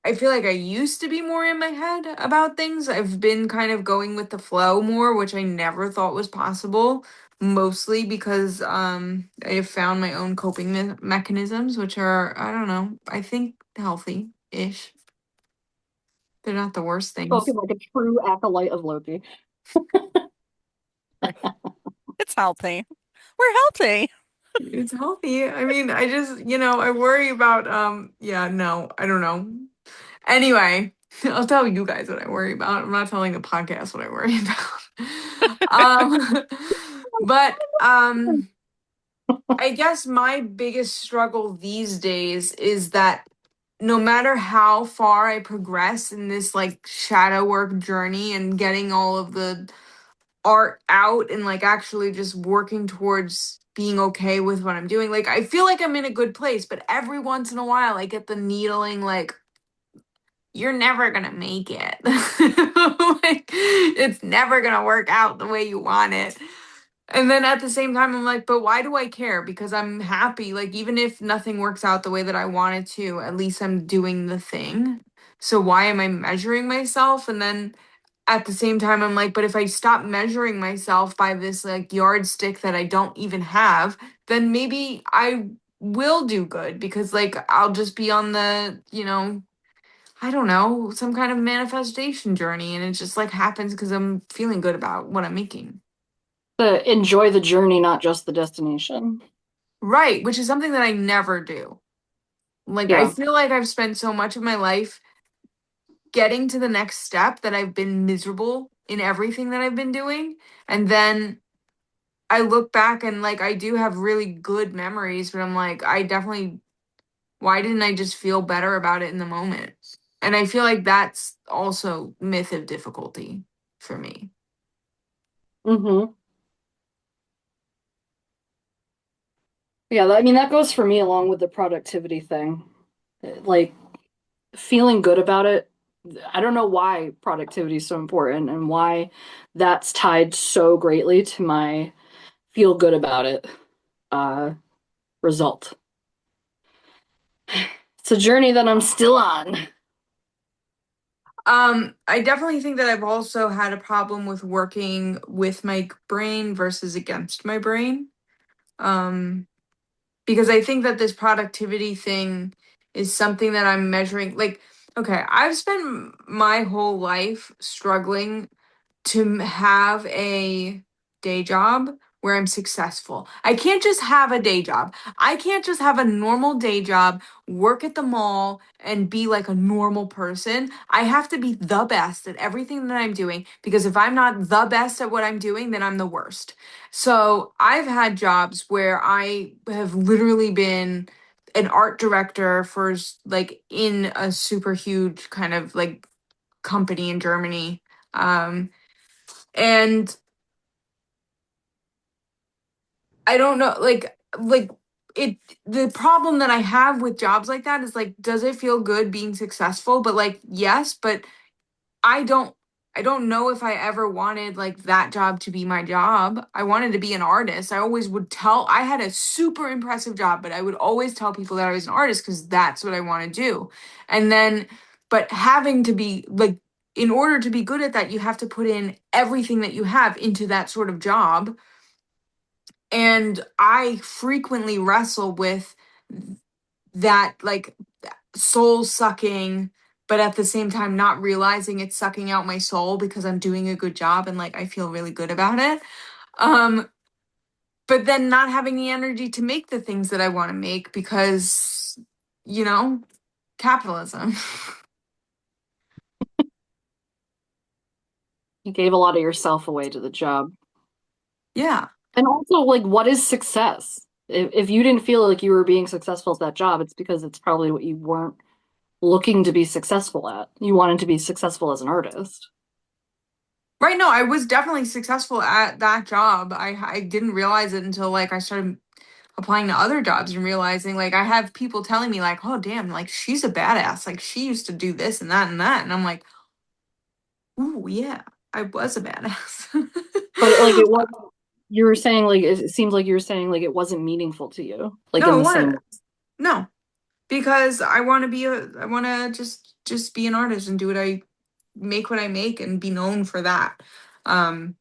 I feel like I used to be more in my head about things. I've been kind of going with the flow more, which I never thought was possible, mostly because I have found my own coping mechanisms, which are, I don't know, I think healthy-ish. They're not the worst Spoken things. like a true acolyte of Loki. Right. It's healthy. We're healthy. It's healthy. I mean, I just, I worry about yeah, no, I don't know. Anyway, I'll tell you guys what I worry about. I'm not telling the podcast what I worry about. But I guess my biggest struggle these days is that no matter how far I progress in this like shadow work journey and getting all of the art out and like actually just working towards being okay with what I'm doing, like I feel like I'm in a good place, but every once in a while I get the needling like you're never gonna make it. Like, it's never gonna work out the way you want it. And then at the same time, I'm like, but why do I care? Because I'm happy. Like, even if nothing works out the way that I wanted to, at least I'm doing the thing. So why am I measuring myself? And then at the same time, I'm like, but if I stop measuring myself by this like yardstick that I don't even have, then maybe I will do good because like I'll just be on the, I don't know, some kind of manifestation journey and it just like happens because I'm feeling good about what I'm making. To enjoy the journey, not just the destination. Right, which is something that I never do. Like I Yeah. feel like I've spent so much of my life getting to the next step that I've been miserable in everything that I've been doing. And then I look back and like I do have really good memories, but I'm like, I definitely, why didn't I just feel better about it in the moment? And I feel like that's also myth of difficulty for me. Hmm. Yeah, I mean, that goes for me along with the productivity thing. Like, feeling good about it. I don't know why productivity is so important and why that's tied so greatly to my feel good about it uh, result. It's a journey that I'm still on. I definitely think that I've also had a problem with working with my brain versus against my brain. Um, because I think that this productivity thing is something that I'm measuring. Like, okay, I've spent my whole life struggling to have a day job where I'm successful. I can't just have a day job. I can't just have a normal day job, work at the mall, and be like a normal person. I have to be the best at everything that I'm doing because if I'm not the best at what I'm doing, then I'm the worst. So I've had jobs where I have literally been an art director for like in a super huge kind of like company in Germany. And I don't know, like it the problem that I have with jobs like that is like, does it feel good being successful? But like, yes, but I don't I don't know if I ever wanted like that job to be my job. I wanted to be an artist. I always would tell I had a super impressive job, but I would always tell people that I was an artist because that's what I want to do. And then, but having to be like, in order to be good at that, you have to put in everything that you have into that sort of job. And I frequently wrestle with that like soul sucking, but at the same time not realizing it's sucking out my soul because I'm doing a good job and like I feel really good about it. Um but then not having the energy to make the things that I want to make because, you know, capitalism. You gave a lot of yourself away to the job. Yeah. And also, like, what is success? If you didn't feel like you were being successful at that job, it's because it's probably what you weren't looking to be successful at. You wanted to be successful as an artist. Right. No, I was definitely successful at that job. I didn't realize it until like I started applying to other jobs and realizing like I have people telling me like, "Oh, damn, like she's a badass. Like she used to do this and that and that." And I'm like, "Ooh, yeah, I was a badass." But like it wasn't, you were saying like it seems like you were saying like it wasn't meaningful to you, like in No, the same what? way. No, because I want to just be an artist and do what I make and be known for that. Um,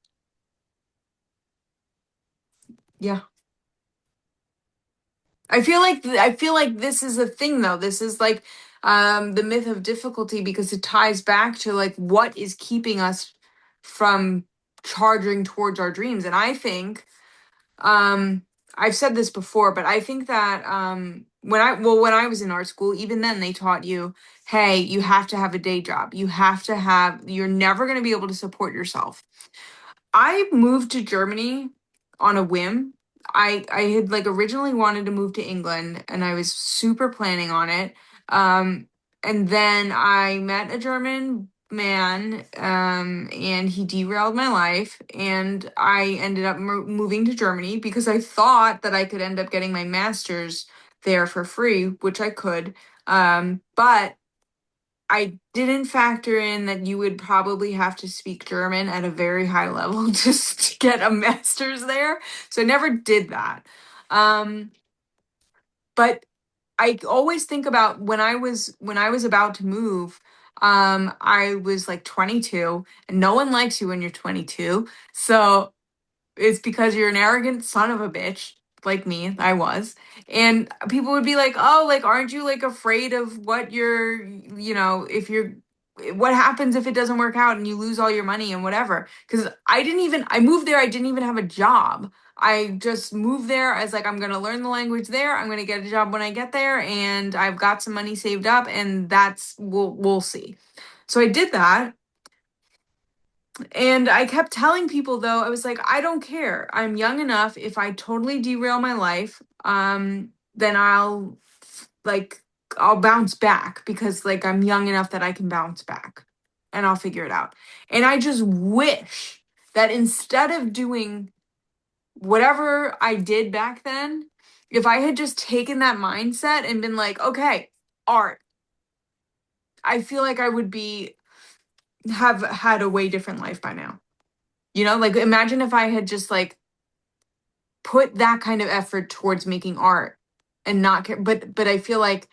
yeah. I feel like this is a thing though. This is like the myth of difficulty because it ties back to like what is keeping us from charging towards our dreams. And I think um I've said this before, but I think that when I was in art school, even then they taught you, hey, you have to have a day job. You're never going to be able to support yourself. I moved to Germany on a whim. I had like originally wanted to move to England and I was super planning on it. Um and then I met a German man and he derailed my life and I ended up moving to Germany because I thought that I could end up getting my master's there for free, which I could. But I didn't factor in that you would probably have to speak German at a very high level just to get a master's there. So I never did that. Um, but I always think about when I was about to move, I was like 22 and no one likes you when you're 22. So it's because you're an arrogant son of a bitch, like me, I was. And people would be like, "Oh, like aren't you like afraid of what if you're what happens if it doesn't work out and you lose all your money and whatever?" Cuz I moved there, I didn't even have a job. I just moved there as like I'm going to learn the language there. I'm going to get a job when I get there and I've got some money saved up and that's we'll see. So I did that and I kept telling people though, I was like, I don't care. I'm young enough. If I totally derail my life, then like I'll bounce back because like I'm young enough that I can bounce back and I'll figure it out. And I just wish that instead of doing whatever I did back then, if I had just taken that mindset and been like, okay, art, I feel like I would be have had a way different life by now. You know, like imagine if I had just like put that kind of effort towards making art and not care. But I feel like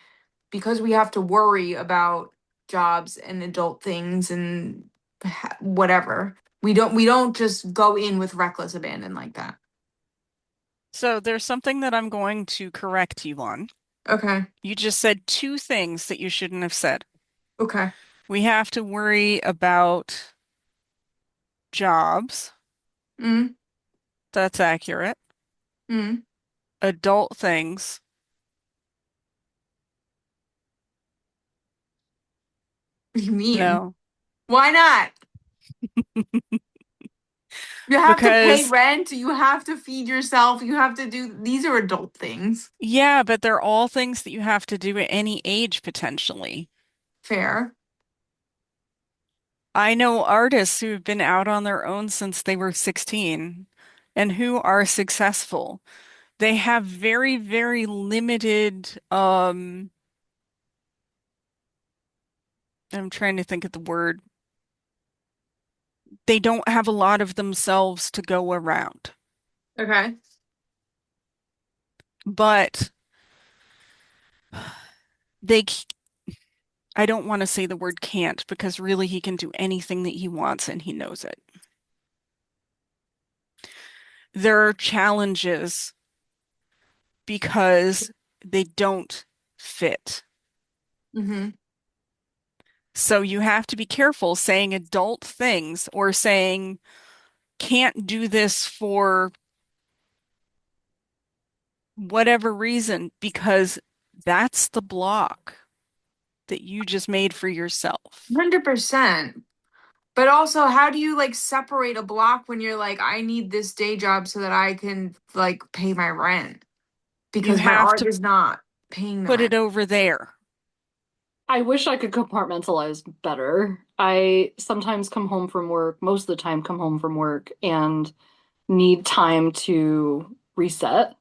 because we have to worry about jobs and adult things and whatever, we don't just go in with reckless abandon like that. So there's something that I'm going to correct you on. Okay. You just said two things that you shouldn't have said. Okay. We have to worry about jobs. Mm. That's accurate. Mm. Adult things. What do you mean? No. Why not? You have to pay Because, rent, you have to feed yourself, you have to do these are adult things. yeah, but they're all things that you have to do at any age potentially. Fair. I know artists who've been out on their own since they were 16 and who are successful. They have very, very limited, I'm trying to think of the word. They don't have a lot of themselves to go around. Okay. But they, I don't want to say the word can't because really he can do anything that he wants and he knows it. There are challenges because they don't fit. Mm-hmm. So you have to be careful saying adult things or saying can't do this for whatever reason, because that's the block that you just made for yourself. 100%. But also, how do you like separate a block when you're like, I need this day job so that I can like pay my rent You because my have art to is not paying the put it rent. over there. I wish I could compartmentalize better. I sometimes come home from work, most of the time come home from work and need time to reset,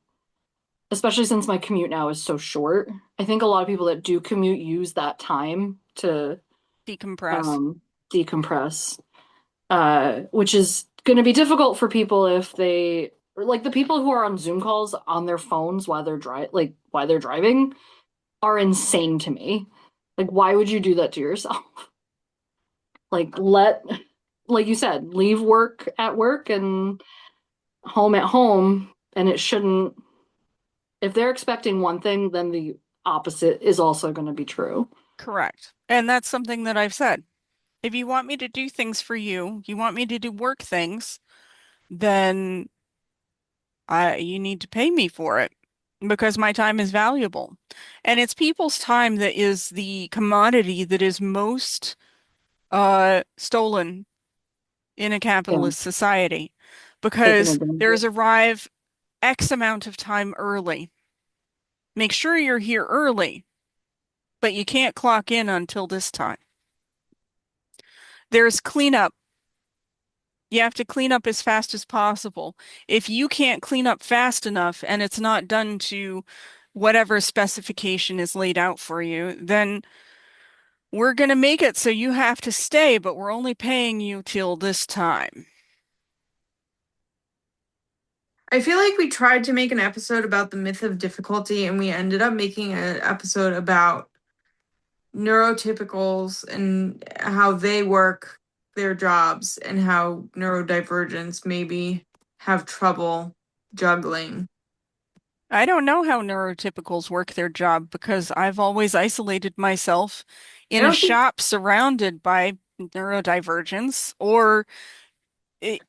especially since my commute now is so short. I think a lot of people that do commute use that time to Decompress. um, decompress, which is going to be difficult for people if they like the people who are on Zoom calls on their phones while they're driving are insane to me. Like, why would you do that to yourself? Like, like you said, leave work at work and home at home, and it shouldn't. If they're expecting one thing, then the opposite is also going to be true. Correct. And that's something that I've said. If you want me to do things for you, you want me to do work things, then you need to pay me for it because my time is valuable. And it's people's time that is the commodity that is most stolen in a Yeah, capitalist society taken because advantage of. there's arrive X amount of time early. Make sure you're here early, but you can't clock in until this time. There's cleanup. You have to clean up as fast as possible. If you can't clean up fast enough and it's not done to whatever specification is laid out for you, then we're going to make it so you have to stay, but we're only paying you till this time. I feel like we tried to make an episode about the myth of difficulty and we ended up making an episode about neurotypicals and how they work their jobs and how neurodivergents maybe have trouble juggling. I don't know how neurotypicals work their job because I've always isolated myself I in a don't think. shop surrounded by neurodivergence or i-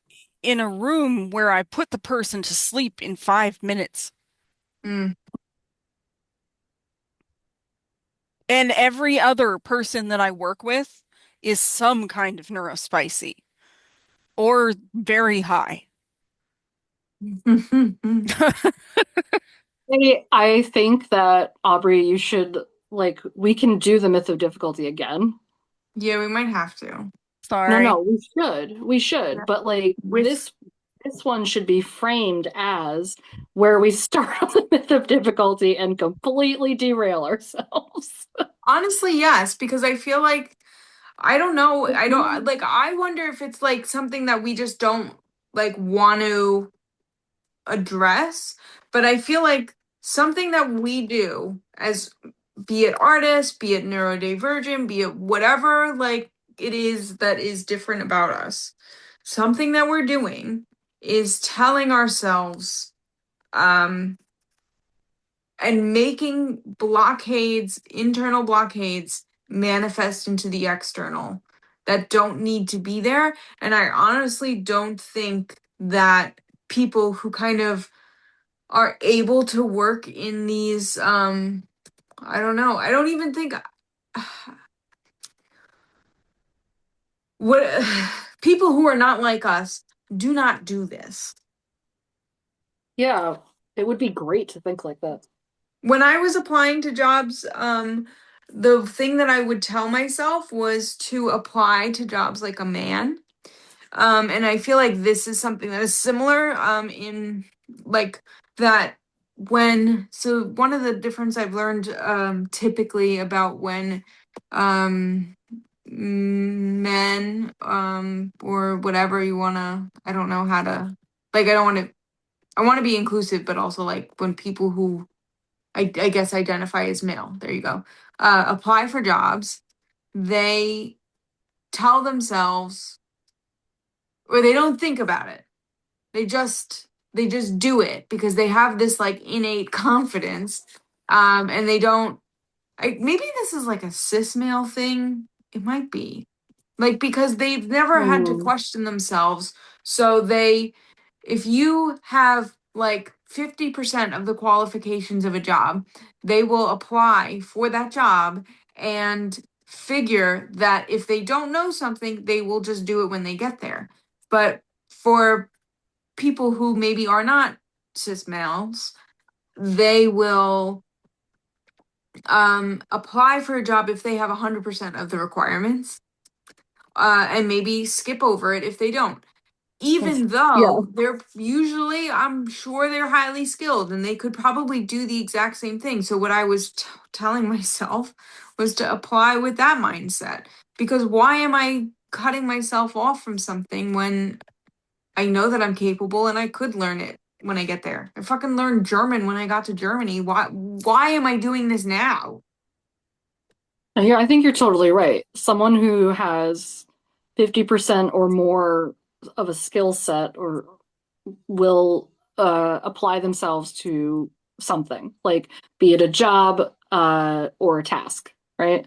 in a room where I put the person to sleep in 5 minutes. Mm, And every other person that I work with is some kind of neurospicy or very high. I think that Aubrey, you should like we can do the myth of difficulty again. yeah, we might have to. No, Sorry. no, we should. We should. Yeah. But like With this one should be framed as where we start on the myth of difficulty and completely derail ourselves. honestly, yes, because I feel like I don't know. I don't like. I wonder if it's like something that we just don't like want to address, but I feel like something that we do as be it artists, be it neurodivergent, be it whatever like it is that is different about us. Something that we're doing is telling ourselves um and making blockades, internal blockades manifest into the external that don't need to be there. And I honestly don't think that people who kind of are able to work in these I don't know. I don't even think what people who are not like us do not do this. Yeah, it would be great to think like that. When I was applying to jobs, the thing that I would tell myself was to apply to jobs like a man. And I feel like this is something that is similar in like that when so one of the difference I've learned typically about when um men or whatever you want to I don't know how to like I want to be inclusive but also like when people who I guess identify as male, there you go, apply for jobs, they tell themselves or they don't think about it. They just do it because they have this like innate confidence. And they don't maybe this is like a cis male thing. It might be. Like because they've never had to Hmm. question themselves. So they if you have like 50% of the qualifications of a job, they will apply for that job and figure that if they don't know something, they will just do it when they get there. But for people who maybe are not cis males, they will apply for a job if they have 100% of the requirements, and maybe skip over it if they don't. Even Yeah. though they're usually, I'm sure they're highly skilled and they could probably do the exact same thing. So, what I was telling myself was to apply with that mindset. Because why am I cutting myself off from something when I know that I'm capable and I could learn it when I get there? I fucking learned German when I got to Germany. Why am I doing this now? Yeah, I think you're totally right. Someone who has 50% or more of a skill set or will apply themselves to something, like be it a job or a task, right?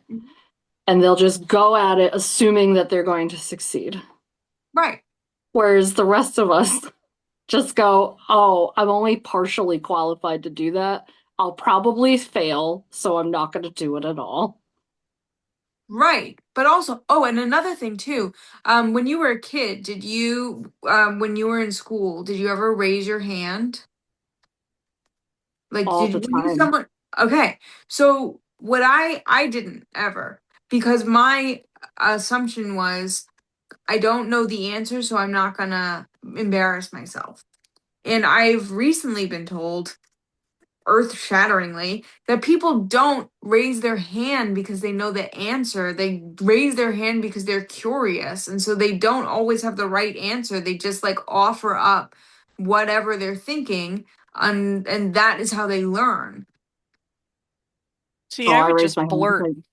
And they'll just go at it assuming that they're going to succeed. Right. Whereas the rest of us just go, oh, I'm only partially qualified to do that. I'll probably fail, so I'm not going to do it at all. Right. But also, oh, and another thing too, when you were a kid, when you were in school, did you ever raise your hand? Like, All the were you time. someone? Okay. So what I didn't ever, because my assumption was I don't know the answer, so I'm not gonna embarrass myself. And I've recently been told, earth-shatteringly, that people don't raise their hand because they know the answer. They raise their hand because they're curious, and so they don't always have the right answer. They just like offer up whatever they're thinking, and that is how they learn. See, Oh, I I would raised just my hand blurt because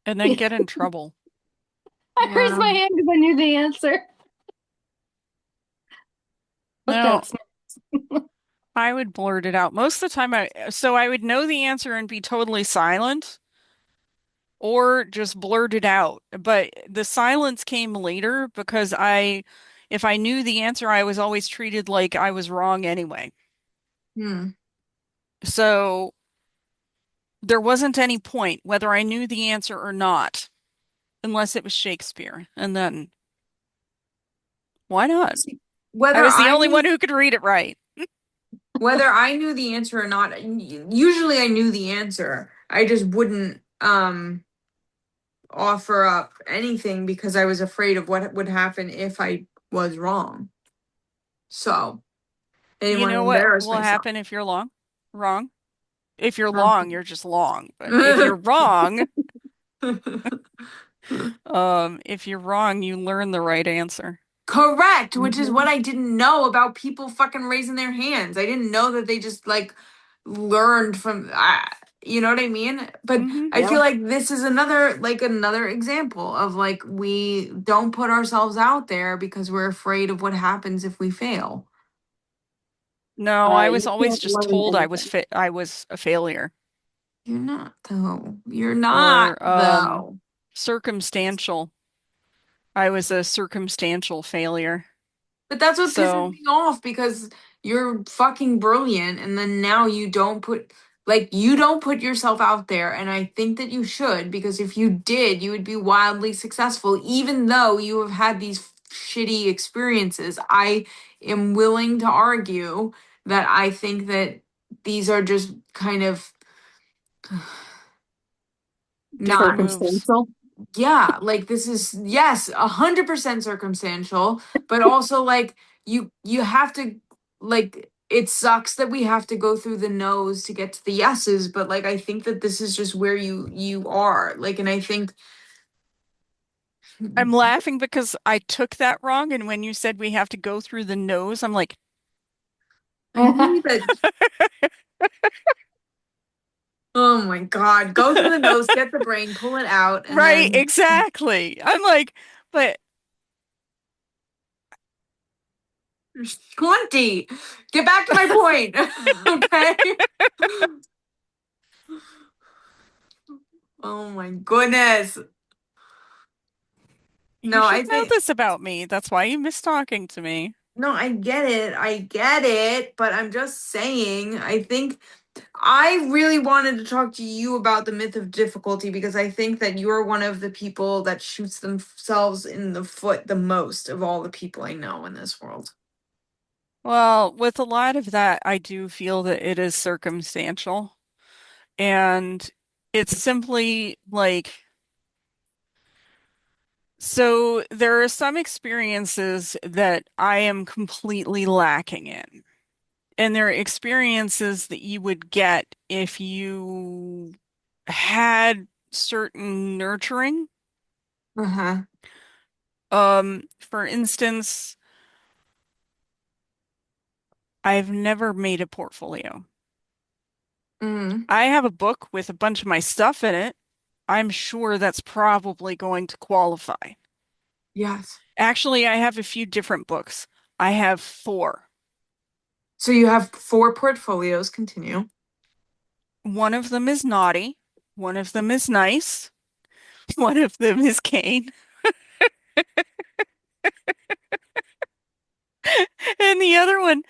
and then get in trouble. I raised Yeah. my hand because I knew the answer. But No, that's I would blurt it out. Most of the time I would know the answer and be totally silent or just blurt it out. But the silence came later because if I knew the answer, I was always treated like I was wrong anyway. Hmm. So there wasn't any point whether I knew the answer or not, unless it was Shakespeare. And then why not? See, I whether was the I only one knew who could read it right. whether I knew the answer or not, usually I knew the answer. I just wouldn't offer up anything because I was afraid of what would happen if I was wrong. So I didn't You want to know what embarrass will myself. happen if you're wrong? If you're Huh. long, you're just long. But if you're wrong, you learn the right answer. Correct, which is what Mhm. I didn't know about people fucking raising their hands. I didn't know that they just like learned from, you know what I mean? But Hmm. I Yeah. feel like this is another example of like we don't put ourselves out there because we're afraid of what happens if we fail. No, I was You always can't just learn told anything. I was a failure You're not though. You're not or though. circumstantial. I was a circumstantial failure. But that's what pisses So, me off because you're fucking brilliant and then now you don't put yourself out there and I think that you should because if you did, you would be wildly successful even though you have had these shitty experiences. I am willing to argue that I think that these are just kind of dick not. moves. Circumstantial. Yeah, like this is, yes, 100% circumstantial, but also like you have to, like, it sucks that we have to go through the no's to get to the yeses, but like I think that this is just where you are. Like, and I think I'm laughing because I took that wrong, and when you said we have to go through the nose, I'm like, I knew that. Oh my God, go through the nose, get the brain, pull it out, and right, then exactly. I'm like, but there's 20. Get back to my point. Okay. Oh my goodness. you No, should I know think this about me. That's why you miss talking to me. No, I get it. I get it. But I'm just saying, I think I really wanted to talk to you about the myth of difficulty because I think that you are one of the people that shoots themselves in the foot the most of all the people I know in this world. Well, with a lot of that, I do feel that it is circumstantial. And it's simply like, so there are some experiences that I am completely lacking in. And there are experiences that you would get if you had certain nurturing. Uh-huh. For instance, I've never made a portfolio. Mm. I have a book with a bunch of my stuff in it. I'm sure that's probably going to qualify. Yes. Actually, I have a few different books. I have four. So you have four portfolios. Continue. One of them is naughty, one of them is nice, one of them is Kane, and the other one,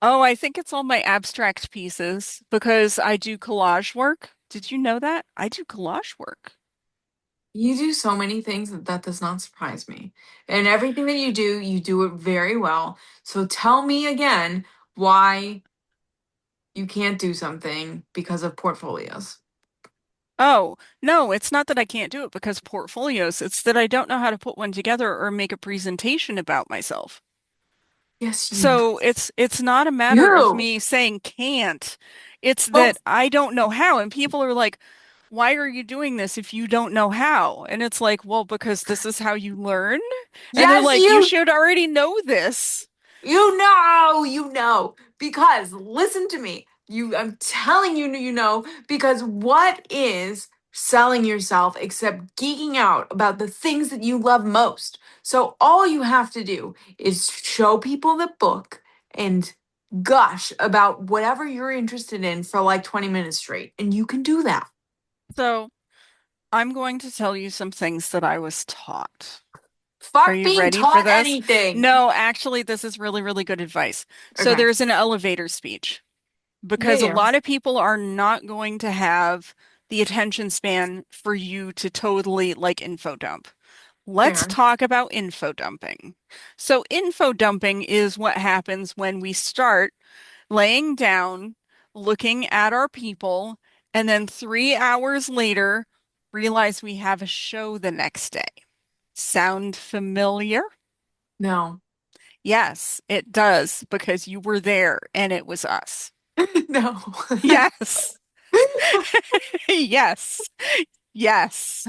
oh, I think it's all my abstract pieces because I do collage work. Did you know that? I do collage work. You do so many things that that does not surprise me. And everything that you do it very well. So tell me again why you can't do something because of portfolios. Oh, no, it's not that I can't do it because portfolios, it's that I don't know how to put one together or make a presentation about myself. Yes, you So it's not a matter of do. me saying can't. It's Oh, that I don't know how. And people are like, why are you doing this if you don't know how? And it's like, well, because this is how you learn. And they're yes, like, you should already know this. you know, because listen to me. I'm telling you, you know, because what is selling yourself except geeking out about the things that you love most? So all you have to do is show people the book and gush about whatever you're interested in for like 20 minutes straight, and you can do that. So I'm going to tell you some things that I was taught. Are Fuck you being ready for taught this? anything. No, actually, this is really, really good advice. So Okay. there's an elevator speech, Yeah, because a yeah. lot of people are not going to have the attention span for you to totally like info dump. Let's Fair. talk about info dumping. So, info dumping is what happens when we start laying down, looking at our people, and then 3 hours later realize we have a show the next day. Sound familiar? No. Yes, it does, because you were there and it was us. No. Yes. Yes. Yes.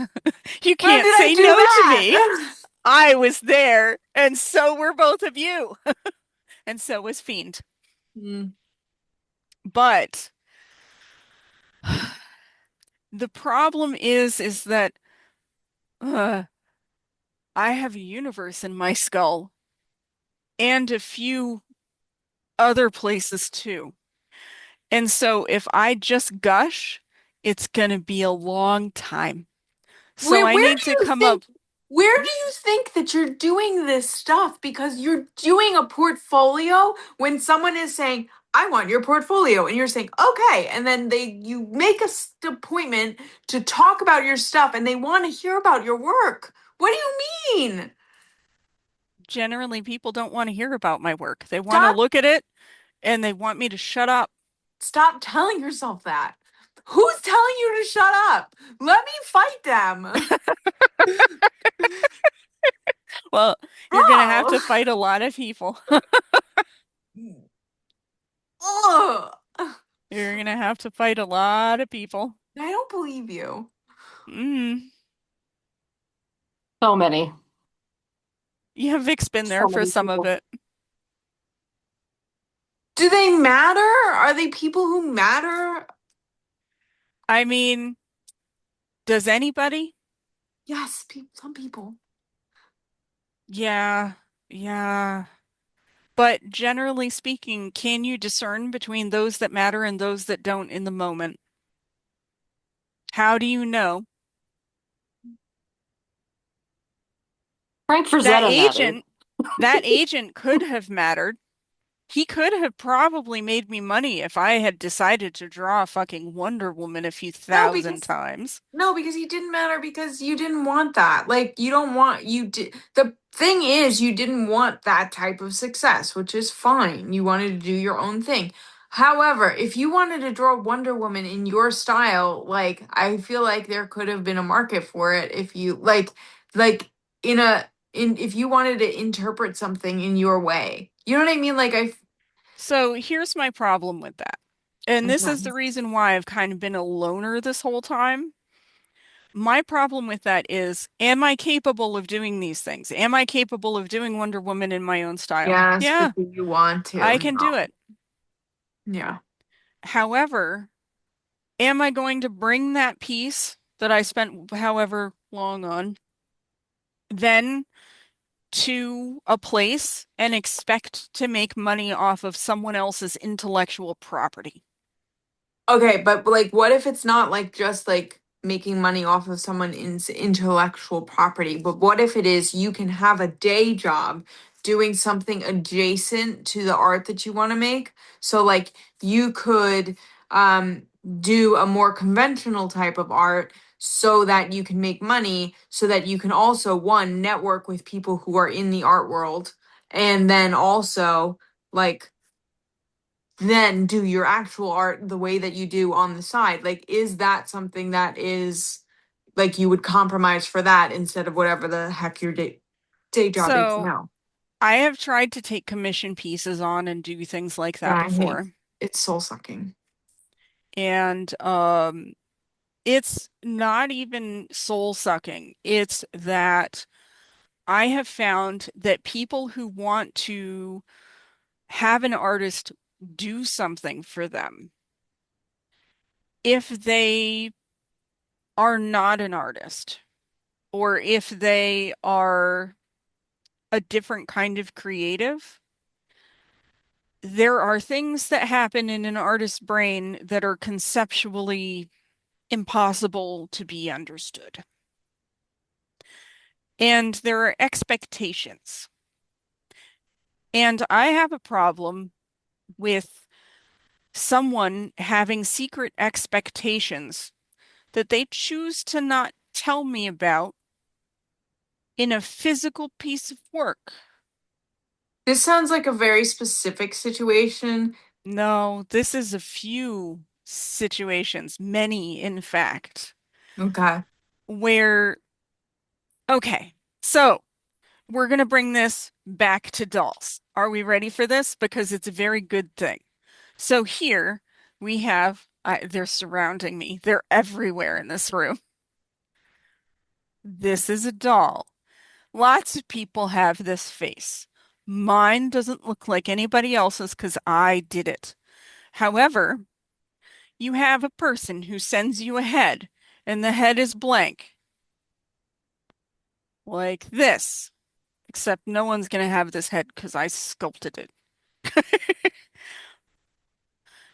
You When can't did I say do no to me. that? I was there, and so were both of you. And so was Fiend. Hmm. But the problem is that uh, I have a universe in my skull and a few other places too. And so if I just gush, it's gonna be a long time. So I Where need do to you come up. think where do you think that you're doing this stuff? Because you're doing a portfolio when someone is saying, I want your portfolio, and you're saying, okay, and then you make a appointment to talk about your stuff and they want to hear about your work. What do you mean? Generally, people don't want to hear about my work. They want to Stop look at it and they want me to shut up. stop telling yourself that. Who's telling you to shut up? Let me fight them. Well, you're gonna have Bro. to fight a lot of people. Ugh. You're gonna have to fight a lot of people. I don't believe you. Mm. So many, Yeah, Vic's been there so for many some of people. it. Do they matter? Are they people who matter? I mean, does anybody? Yes, some people. Yeah, yeah. But generally speaking, can you discern between those that matter and those that don't in the moment? How do you know Frank that Frazetta mattered. That agent could have mattered. He could have probably made me money if I had decided to draw a fucking Wonder Woman a few No, thousand because times. no, because he didn't matter because you didn't want that. Like you don't want you did the thing is you didn't want that type of success, which is fine. You wanted to do your own thing. However, if you wanted to draw Wonder Woman in your style, like I feel like there could have been a market for it if you like in a in if you wanted to interpret something in your way. You know what I mean? Like I So here's my problem with that. And this is okay. the reason why I've kind of been a loner this whole time. My problem with that is, am I capable of doing these things? Am I capable of doing Wonder Woman in my own style? Yes, Yeah, but do you want I to? can do No. it. Yeah. However, am I going to bring that piece that I spent however long on, then to a place and expect to make money off of someone else's intellectual property? Okay, but like, what if it's not like just like making money off of someone's intellectual property, but what if it is you can have a day job doing something adjacent to the art that you want to make? So like you could um do a more conventional type of art so that you can make money, so that you can also one network with people who are in the art world, and then also like then do your actual art the way that you do on the side. Like, is that something that is like you would compromise for that instead of whatever the heck your day job is So now? I have tried to take commission pieces on and do things like Yeah, that I hate before. it's soul sucking. And it's not even soul sucking. It's that I have found that people who want to have an artist do something for them, if they are not an artist, or if they are a different kind of creative, there are things that happen in an artist's brain that are conceptually impossible to be understood. And there are expectations. And I have a problem with someone having secret expectations that they choose to not tell me about in a physical piece of work. This sounds like a very specific situation. No, this is a few situations, many in fact, Okay. where, okay, so we're going to bring this back to dolls. Are we ready for this? Because it's a very good thing. So here we have, they're surrounding me. They're everywhere in this room. This is a doll. Lots of people have this face. Mine doesn't look like anybody else's because I did it. However, you have a person who sends you a head, and the head is blank, like this. Except no one's going to have this head because I sculpted it.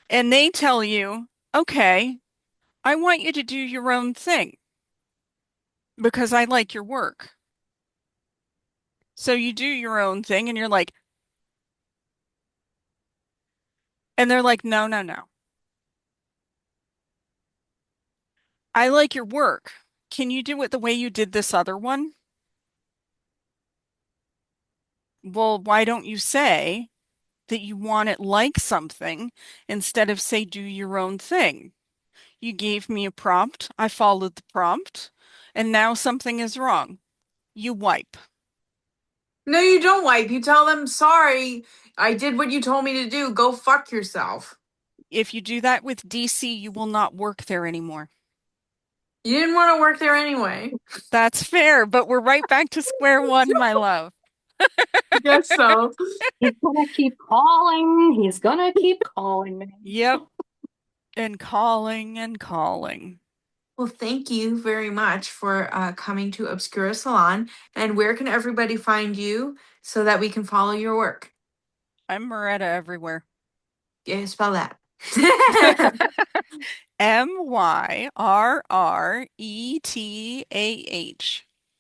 And they tell you, okay, I want you to do your own thing because I like your work. So you do your own thing, and you're like, and they're like, no, no, no. I like your work. Can you do it the way you did this other one? Well, why don't you say that you want it like something instead of say do your own thing? You gave me a prompt, I followed the prompt, and now something is wrong. You wipe. No, you don't wipe. You tell them, sorry, I did what you told me to do. Go fuck yourself. If you do that with DC, you will not work there anymore. You didn't want to work there anyway. That's fair, but we're right back to square one, my love. I guess so. He's gonna keep calling. He's gonna keep calling me. Yep, and calling and calling. Well, thank you very much for coming to Obscura Salon. And where can everybody find you so that we can follow your work? I'm Moretta everywhere. Yeah, spell that. Myrrretah.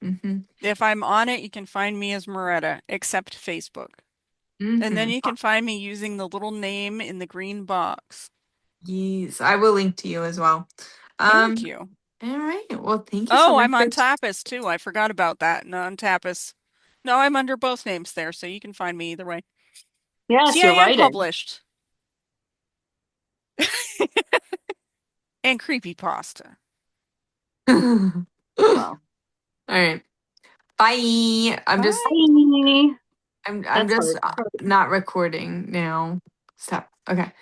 Mm-hmm. If I'm on it, you can find me as Moretta, except Facebook. And then Mm-hmm. you can find me using the little name in the green box. Yes, I will link to you as well. Thank Um, you. all right. Well, thank you so Oh, much I'm for on Tapas too. I forgot about that. No, on Tapas. No, I'm under both names there, so you can find me either way. Yes, See, I you're am writing. published. And creepypasta. All Wow. right. Bye. Bye. Bye. I'm That's just hard. not recording now. Stop. Okay.